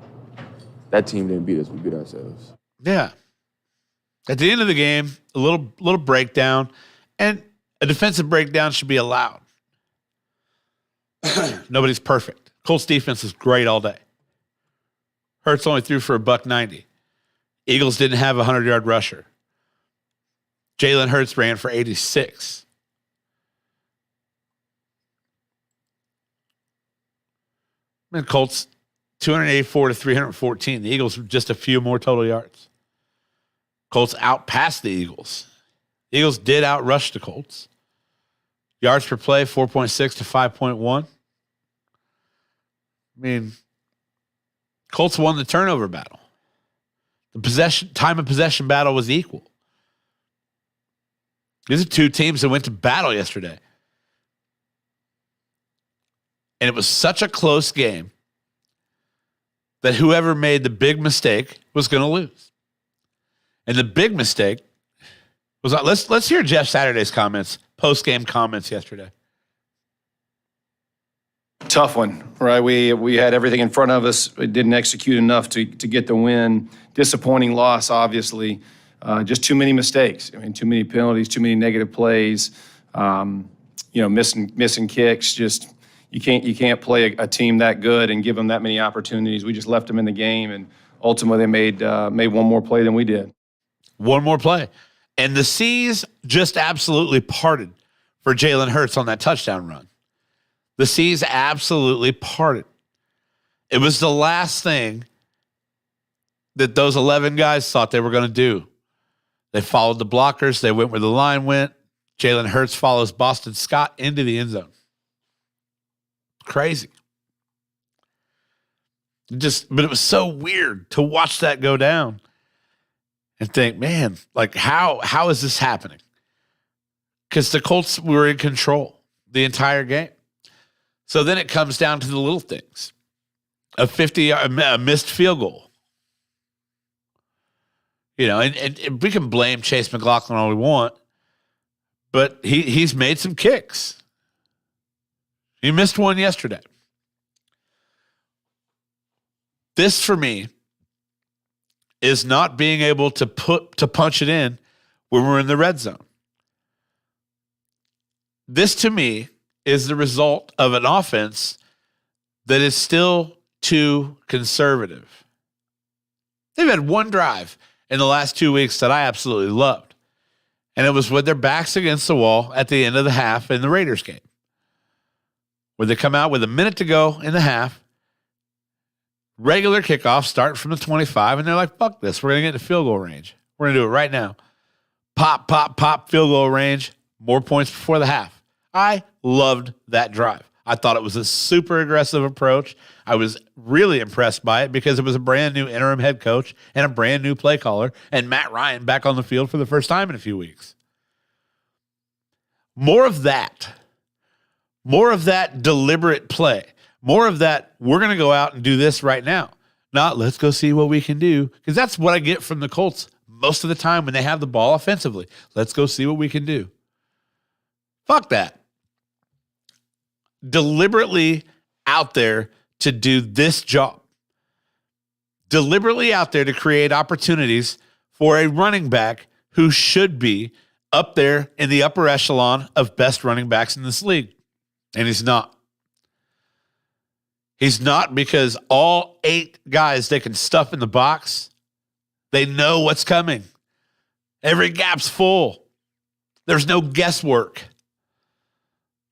that team didn't beat us. We beat ourselves. Yeah. At the end of the game, a little breakdown, and a defensive breakdown should be allowed. Nobody's perfect. Colts defense is great all day. Hurts only threw for $190. Eagles didn't have a 100-yard rusher. Jalen Hurts ran for 86. And Colts 284 to 314. The Eagles just a few more total yards. Colts outpassed the Eagles. The Eagles did outrush the Colts. Yards per play, 4.6 to 5.1. I mean, Colts won the turnover battle. The time of possession battle was equal. These are two teams that went to battle yesterday. And it was such a close game that whoever made the big mistake was going to lose. And the big mistake was, let's hear Jeff Saturday's comments, post-game comments yesterday. Tough one, right? We had everything in front of us. We didn't execute enough to get the win. Disappointing loss, obviously. Just too many mistakes. I mean, too many penalties, too many negative plays. Missing kicks. Just you can't play a team that good and give them that many opportunities. We just left them in the game, and ultimately they made one more play than we did. One more play, and the seas just absolutely parted for Jalen Hurts on that touchdown run. The seas absolutely parted. It was the last thing that those 11 guys thought they were going to do. They followed the blockers. They went where the line went. Jalen Hurts follows Boston Scott into the end zone. Crazy. But it was so weird to watch that go down and think, man, like how is this happening? Because the Colts were in control the entire game. So then it comes down to the little things. A missed field goal. And we can blame Chase McLaughlin all we want, but he's made some kicks. He missed one yesterday. This, for me, is not being able to punch it in when we're in the red zone. This, to me, is the result of an offense that is still too conservative. They've had one drive in the last 2 weeks that I absolutely loved. And it was with their backs against the wall at the end of the half in the Raiders game, where they come out with a minute to go in the half, regular kickoff, start from the 25, and they're like, fuck this. We're going to get into field goal range. We're going to do it right now. Pop, pop, pop, field goal range, more points before the half. I loved that drive. I thought it was a super aggressive approach. I was really impressed by it because it was a brand new interim head coach and a brand new play caller, and Matt Ryan back on the field for the first time in a few weeks. More of that deliberate play, more of that, we're going to go out and do this right now. Not let's go see what we can do, because that's what I get from the Colts most of the time when they have the ball offensively. Let's go see what we can do. Fuck that. Deliberately out there to do this job. Deliberately out there to create opportunities for a running back who should be up there in the upper echelon of best running backs in this league. And he's not. He's not, because all 8 guys they can stuff in the box, they know what's coming. Every gap's full. There's no guesswork.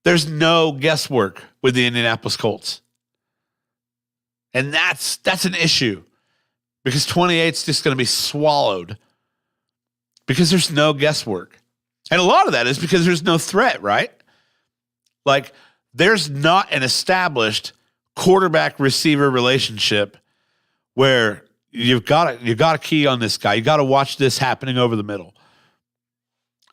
There's no guesswork with the Indianapolis Colts. And that's an issue because 28 is just going to be swallowed because there's no guesswork. And a lot of that is because there's no threat, right? Like there's not an established quarterback receiver relationship where you've got to key on this guy. You got to watch this happening over the middle.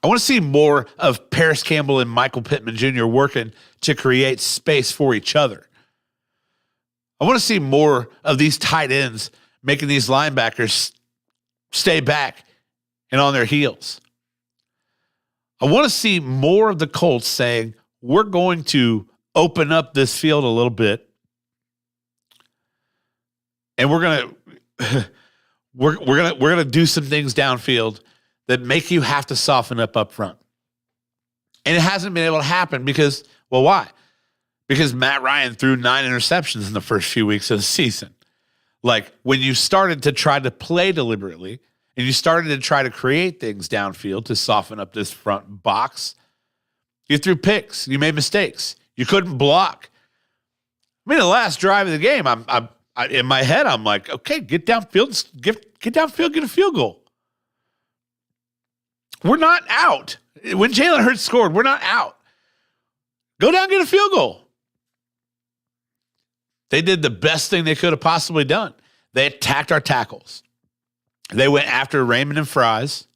I want to see more of Paris Campbell and Michael Pittman Jr. working to create space for each other. I want to see more of these tight ends making these linebackers stay back and on their heels. I want to see more of the Colts saying, we're going to open up this field a little bit and we're going to do some things downfield that make you have to soften up front. And it hasn't been able to happen because, well, why? Because Matt Ryan threw 9 interceptions in the first few weeks of the season. Like when you started to try to play deliberately and you started to try to create things downfield to soften up this front box, you threw picks. You made mistakes. You couldn't block. I mean, the last drive of the game, I'm in my head, I'm like, okay, get downfield, get downfield, get a field goal. We're not out. When Jalen Hurts scored, we're not out. Go down, get a field goal. They did the best thing they could have possibly done. They attacked our tackles. They went after Raymond and Fries.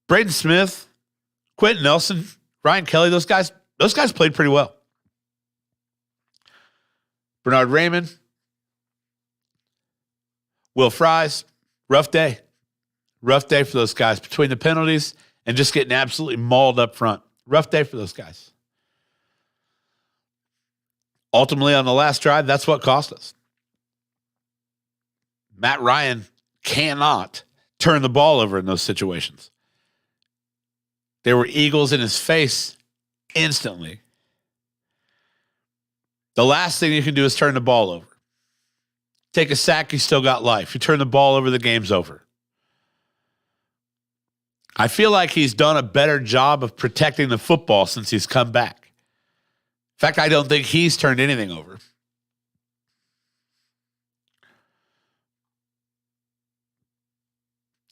Braden Smith, Quentin Nelson, Ryan Kelly, those guys played pretty well. Bernard Raymond, Will Fries, rough day. Rough day for those guys between the penalties and just getting absolutely mauled up front. Rough day for those guys. Ultimately, on the last drive, that's what cost us. Matt Ryan cannot turn the ball over in those situations. There were eagles in his face instantly. The last thing you can do is turn the ball over. Take a sack, you still got life. You turn the ball over, the game's over. I feel like he's done a better job of protecting the football since he's come back. In fact, I don't think he's turned anything over.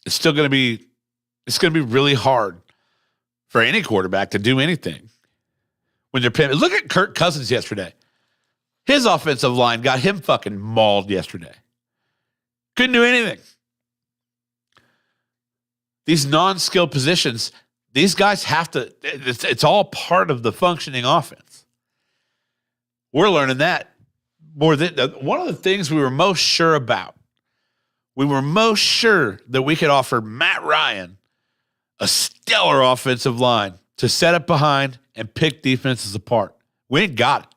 It's going to be really hard for any quarterback to do anything when they're playing. Look at Kirk Cousins yesterday. His offensive line got him fucking mauled yesterday. Couldn't do anything. These non-skill positions, these guys have to, it's all part of the functioning offense. We're learning that more than one of the things we were most sure about. We were most sure that we could offer Matt Ryan a stellar offensive line to set up behind and pick defenses apart. We ain't got it.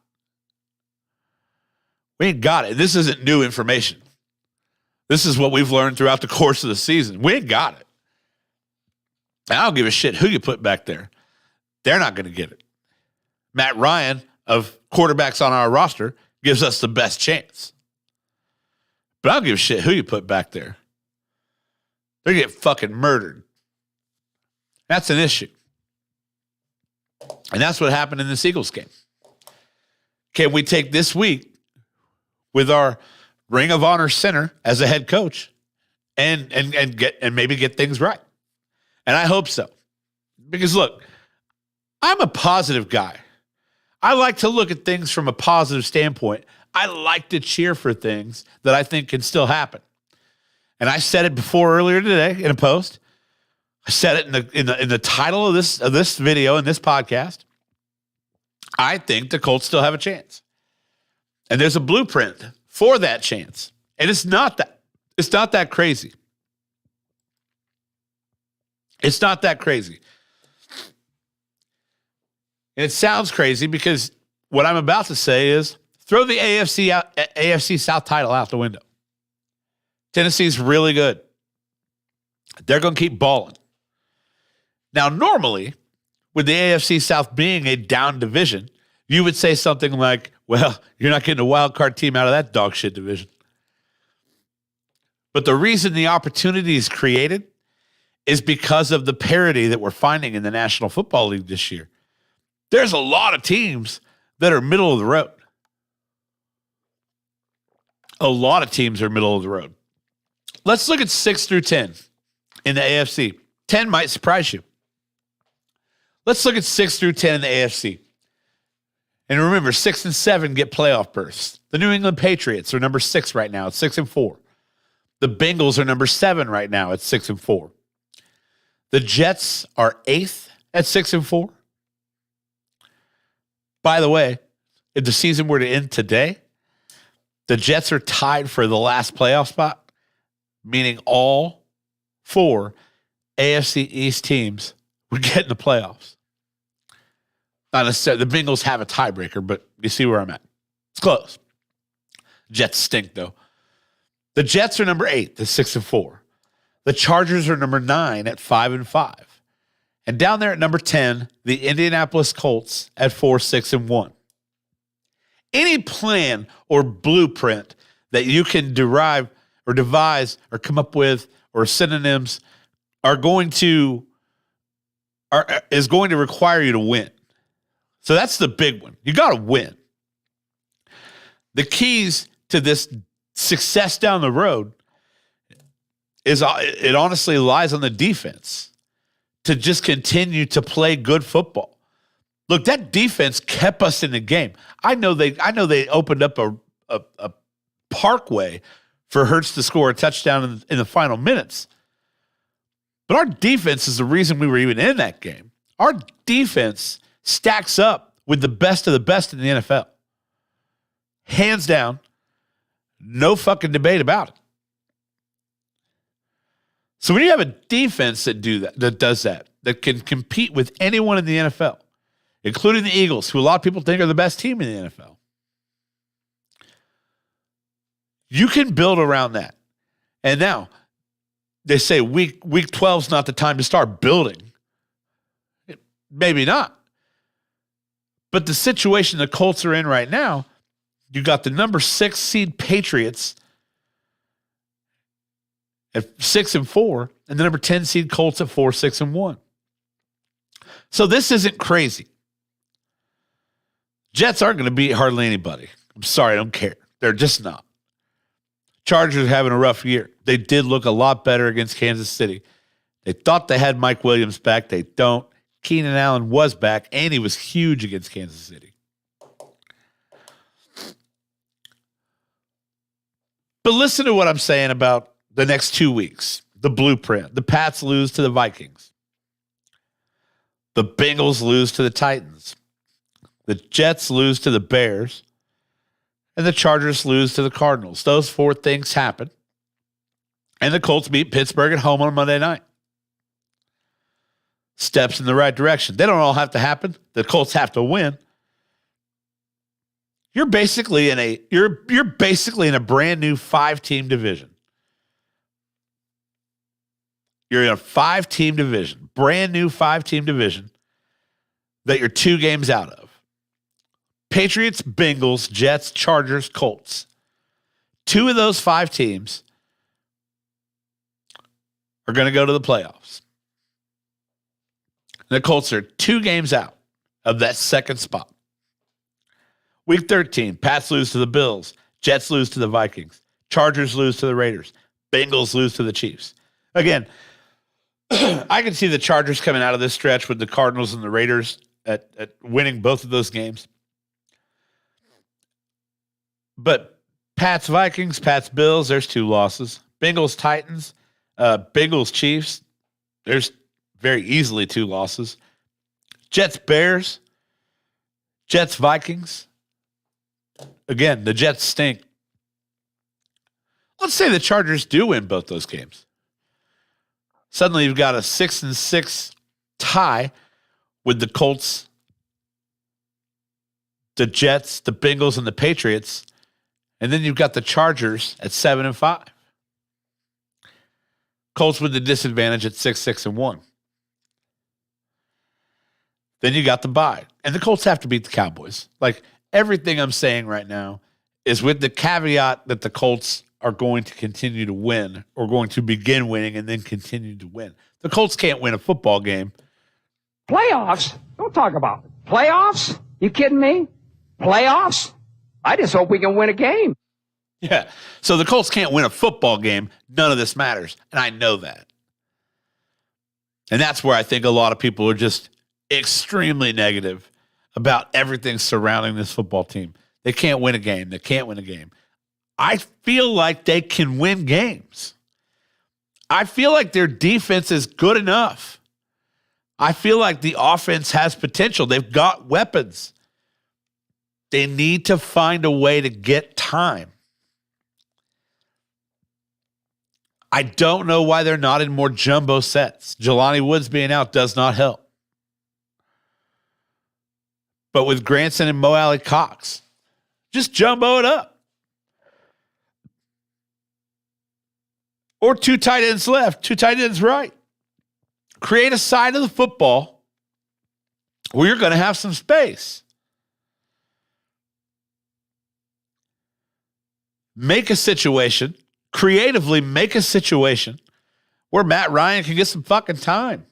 We ain't got it. This isn't new information. This is what we've learned throughout the course of the season. We ain't got it. I don't give a shit who you put back there. They're not going to get it. Matt Ryan, of quarterbacks on our roster, gives us the best chance. But I don't give a shit who you put back there. They're going to get fucking murdered. That's an issue. And that's what happened in this Eagles game. Can we take this week with our Ring of Honor center as a head coach and maybe get things right? And I hope so. Because look, I'm a positive guy. I like to look at things from a positive standpoint. I like to cheer for things that I think can still happen. And I said it before earlier today in a post. I said it in the title of this video and this podcast. I think the Colts still have a chance. And there's a blueprint for that chance. And it's not that crazy. It's not that crazy. And it sounds crazy because what I'm about to say is throw the AFC South title out the window. Tennessee's really good. They're going to keep balling. Now, normally, with the AFC South being a down division, you would say something like, well, you're not getting a wild card team out of that dog shit division. But the reason the opportunity is created is because of the parity that we're finding in the National Football League this year. There's a lot of teams that are middle of the road. A lot of teams are middle of the road. Let's look at 6 through 10 in the AFC. 10 might surprise you. Let's look at 6 through 10 in the AFC. And remember, 6 and 7 get playoff berths. The New England Patriots are number 6 right now at 6 and 4. The Bengals are number 7 right now at 6 and 4. The Jets are 8th at 6 and 4. By the way, if the season were to end today, the Jets are tied for the last playoff spot, meaning all 4 AFC East teams would get in the playoffs. Not necessarily. The Bengals have a tiebreaker, but you see where I'm at. It's close. Jets stink, though. The Jets are number 8 at 6 and 4. The Chargers are number 9 at 5 and 5. And down there at number 10, the Indianapolis Colts at 4, 6 and 1. Any plan or blueprint that you can derive or devise or come up with or synonyms is going to require you to win. So that's the big one. You got to win. The keys to this success down the road it honestly lies on the defense to just continue to play good football. Look, that defense kept us in the game. I know they opened up a parkway for Hurts to score a touchdown in the final minutes. But our defense is the reason we were even in that game. Our defense stacks up with the best of the best in the NFL. Hands down, no fucking debate about it. So when you have a defense that does that can compete with anyone in the NFL, including the Eagles, who a lot of people think are the best team in the NFL, you can build around that. And now they say week 12 is not the time to start building. Maybe not. But the situation the Colts are in right now, you got the number 6 seed Patriots at 6 and 4, and the number 10 seed Colts at 4, 6 and 1. So this isn't crazy. Jets aren't going to beat hardly anybody. I'm sorry, I don't care. They're just not. Chargers are having a rough year. They did look a lot better against Kansas City. They thought they had Mike Williams back. They don't. Keenan Allen was back, and he was huge against Kansas City. But listen to what I'm saying about the next 2 weeks. The blueprint. The Pats lose to the Vikings. The Bengals lose to the Titans. The Jets lose to the Bears. And the Chargers lose to the Cardinals. Those 4 things happen. And the Colts beat Pittsburgh at home on Monday night. Steps in the right direction. They don't all have to happen. The Colts have to win. You're basically in a brand new 5-team division. You're in a 5-team division, brand new 5-team division that you're 2 games out of. Patriots, Bengals, Jets, Chargers, Colts. 2 of those 5 teams are going to go to the playoffs. The Colts are 2 games out of that second spot. Week 13, Pats lose to the Bills. Jets lose to the Vikings. Chargers lose to the Raiders. Bengals lose to the Chiefs. Again, I can see the Chargers coming out of this stretch with the Cardinals and the Raiders at winning both of those games. But Pats Vikings, Pats Bills, there's 2 losses. Bengals Titans, Bengals Chiefs, there's very easily 2 losses. Jets Bears, Jets Vikings. Again, the Jets stink. Let's say the Chargers do win both those games. Suddenly you've got a 6-6 tie with the Colts, the Jets, the Bengals, and the Patriots. And then you've got the Chargers at 7-5. Colts with the disadvantage at 6, 6 and 1. Then you got the bye. And the Colts have to beat the Cowboys. Like, everything I'm saying right now is with the caveat that the Colts are going to continue to win or going to begin winning and then continue to win. The Colts can't win a football game. Playoffs? Don't talk about it. Playoffs? You kidding me? Playoffs? I just hope we can win a game. Yeah. So the Colts can't win a football game. None of this matters. And I know that. And that's where I think a lot of people are just extremely negative about everything surrounding this football team. They can't win a game. They can't win a game. I feel like they can win games. I feel like their defense is good enough. I feel like the offense has potential. They've got weapons. They need to find a way to get time. I don't know why they're not in more jumbo sets. Jelani Woods being out does not help. But with Granson and Mo Alley Cox, just jumbo it up. Or 2 tight ends left, 2 tight ends right. Create a side of the football where you're going to have some space. Make a situation, creatively make a situation where Matt Ryan can get some fucking time.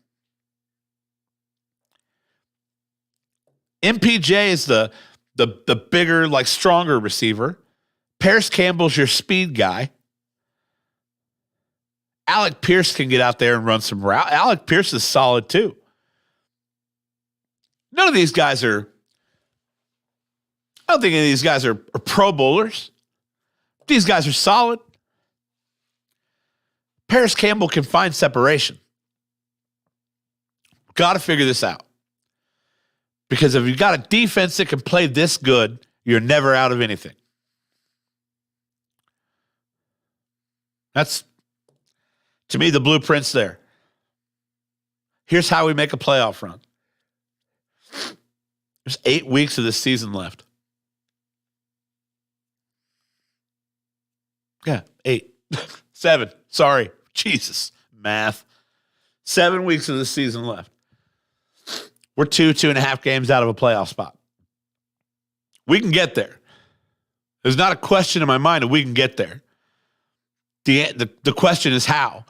MPJ is the bigger, like stronger receiver. Paris Campbell's your speed guy. Alec Pierce can get out there and run some route. Alec Pierce is solid too. None of these guys are, I don't think any of these guys are pro bowlers. These guys are solid. Paris Campbell can find separation. Got to figure this out. Because if you've got a defense that can play this good, you're never out of anything. That's, to me, the blueprint's there. Here's how we make a playoff run. There's 8 weeks of this season left. Yeah, 8. 7. Sorry. Jesus. Math. 7 weeks of this season left. We're 2.5 games out of a playoff spot. We can get there. There's not a question in my mind that we can get there. The question is how.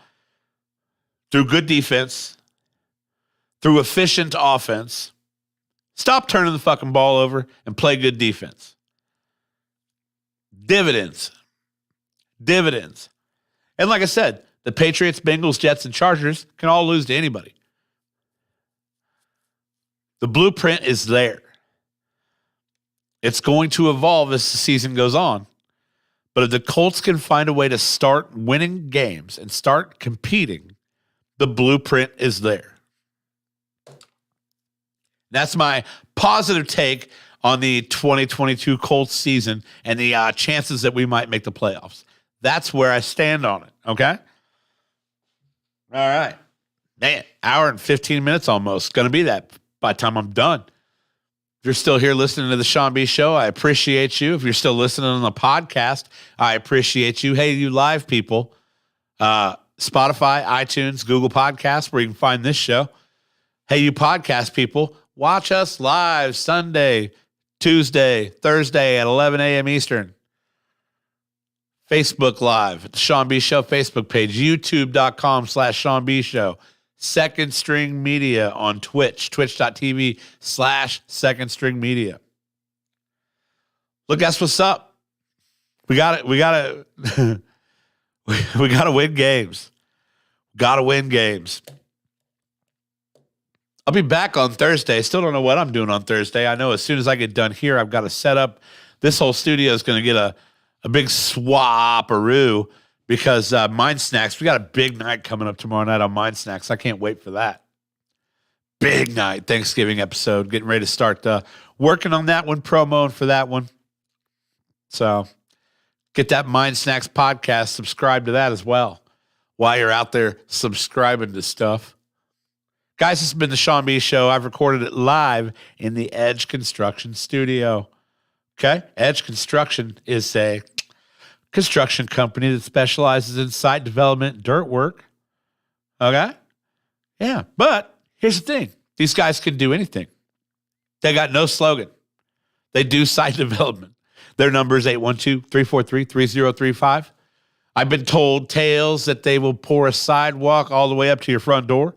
Through good defense, through efficient offense. Stop turning the fucking ball over and play good defense. Dividends. And like I said, the Patriots, Bengals, Jets, and Chargers can all lose to anybody. The blueprint is there. It's going to evolve as the season goes on. But if the Colts can find a way to start winning games and start competing, the blueprint is there. That's my positive take on the 2022 Colts season and the chances that we might make the playoffs. That's where I stand on it, okay? All right. Man, hour and 15 minutes almost. Going to be that by the time I'm done. If you're still here listening to the Sean B Show, I appreciate you. If you're still listening on the podcast, I appreciate you. Hey, you live people. Spotify, iTunes, Google Podcasts, where you can find this show. Hey, you podcast people, watch us live Sunday, Tuesday, Thursday at 11 a.m. Eastern. Facebook Live at the Sean B Show Facebook page, youtube.com/Sean B Show. Second String Media on Twitch, twitch.tv/Second String Media. Look, that's what's up. We got to we got to win games. Got to win games. I'll be back on Thursday. Still don't know what I'm doing on Thursday. I know as soon as I get done here, I've got to set up. This whole studio is going to get a big swap-aroo because Mind Snacks, we got a big night coming up tomorrow night on Mind Snacks. I can't wait for that. Big night, Thanksgiving episode. Getting ready to start working on that one, promoing for that one. So get that Mind Snacks podcast. Subscribe to that as well while you're out there subscribing to stuff. Guys, this has been the Sean B Show. I've recorded it live in the Edge Construction studio. Okay? Edge Construction is a construction company that specializes in site development and dirt work. Okay? Yeah. But here's the thing. These guys can do anything. They got no slogan. They do site development. Their number is 812-343-3035. I've been told tales that they will pour a sidewalk all the way up to your front door.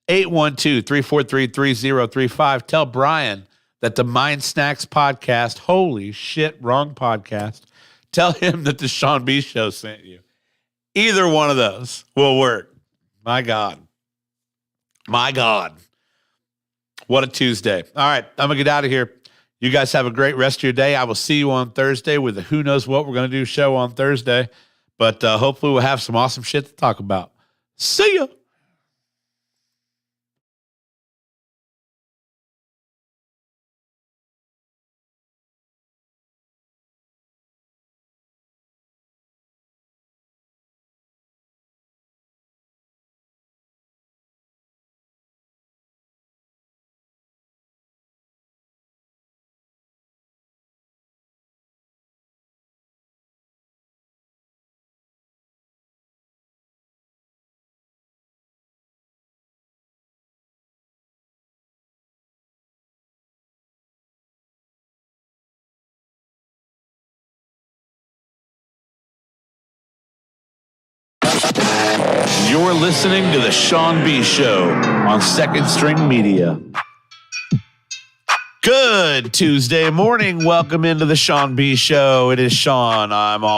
812-343-3035. Tell Brian that the Mind Snacks podcast, holy shit, wrong podcast, Tell him that the Sean B Show sent you. Either one of those will work. My God. My God. What a Tuesday. All right, I'm going to get out of here. You guys have a great rest of your day. I will see you on Thursday with the Who Knows What We're going to do show on Thursday. But hopefully we'll have some awesome shit to talk about. See ya. You're listening to The Sean B Show on Second String Media. Good Tuesday morning. Welcome into The Sean B Show. It is Sean. I'm all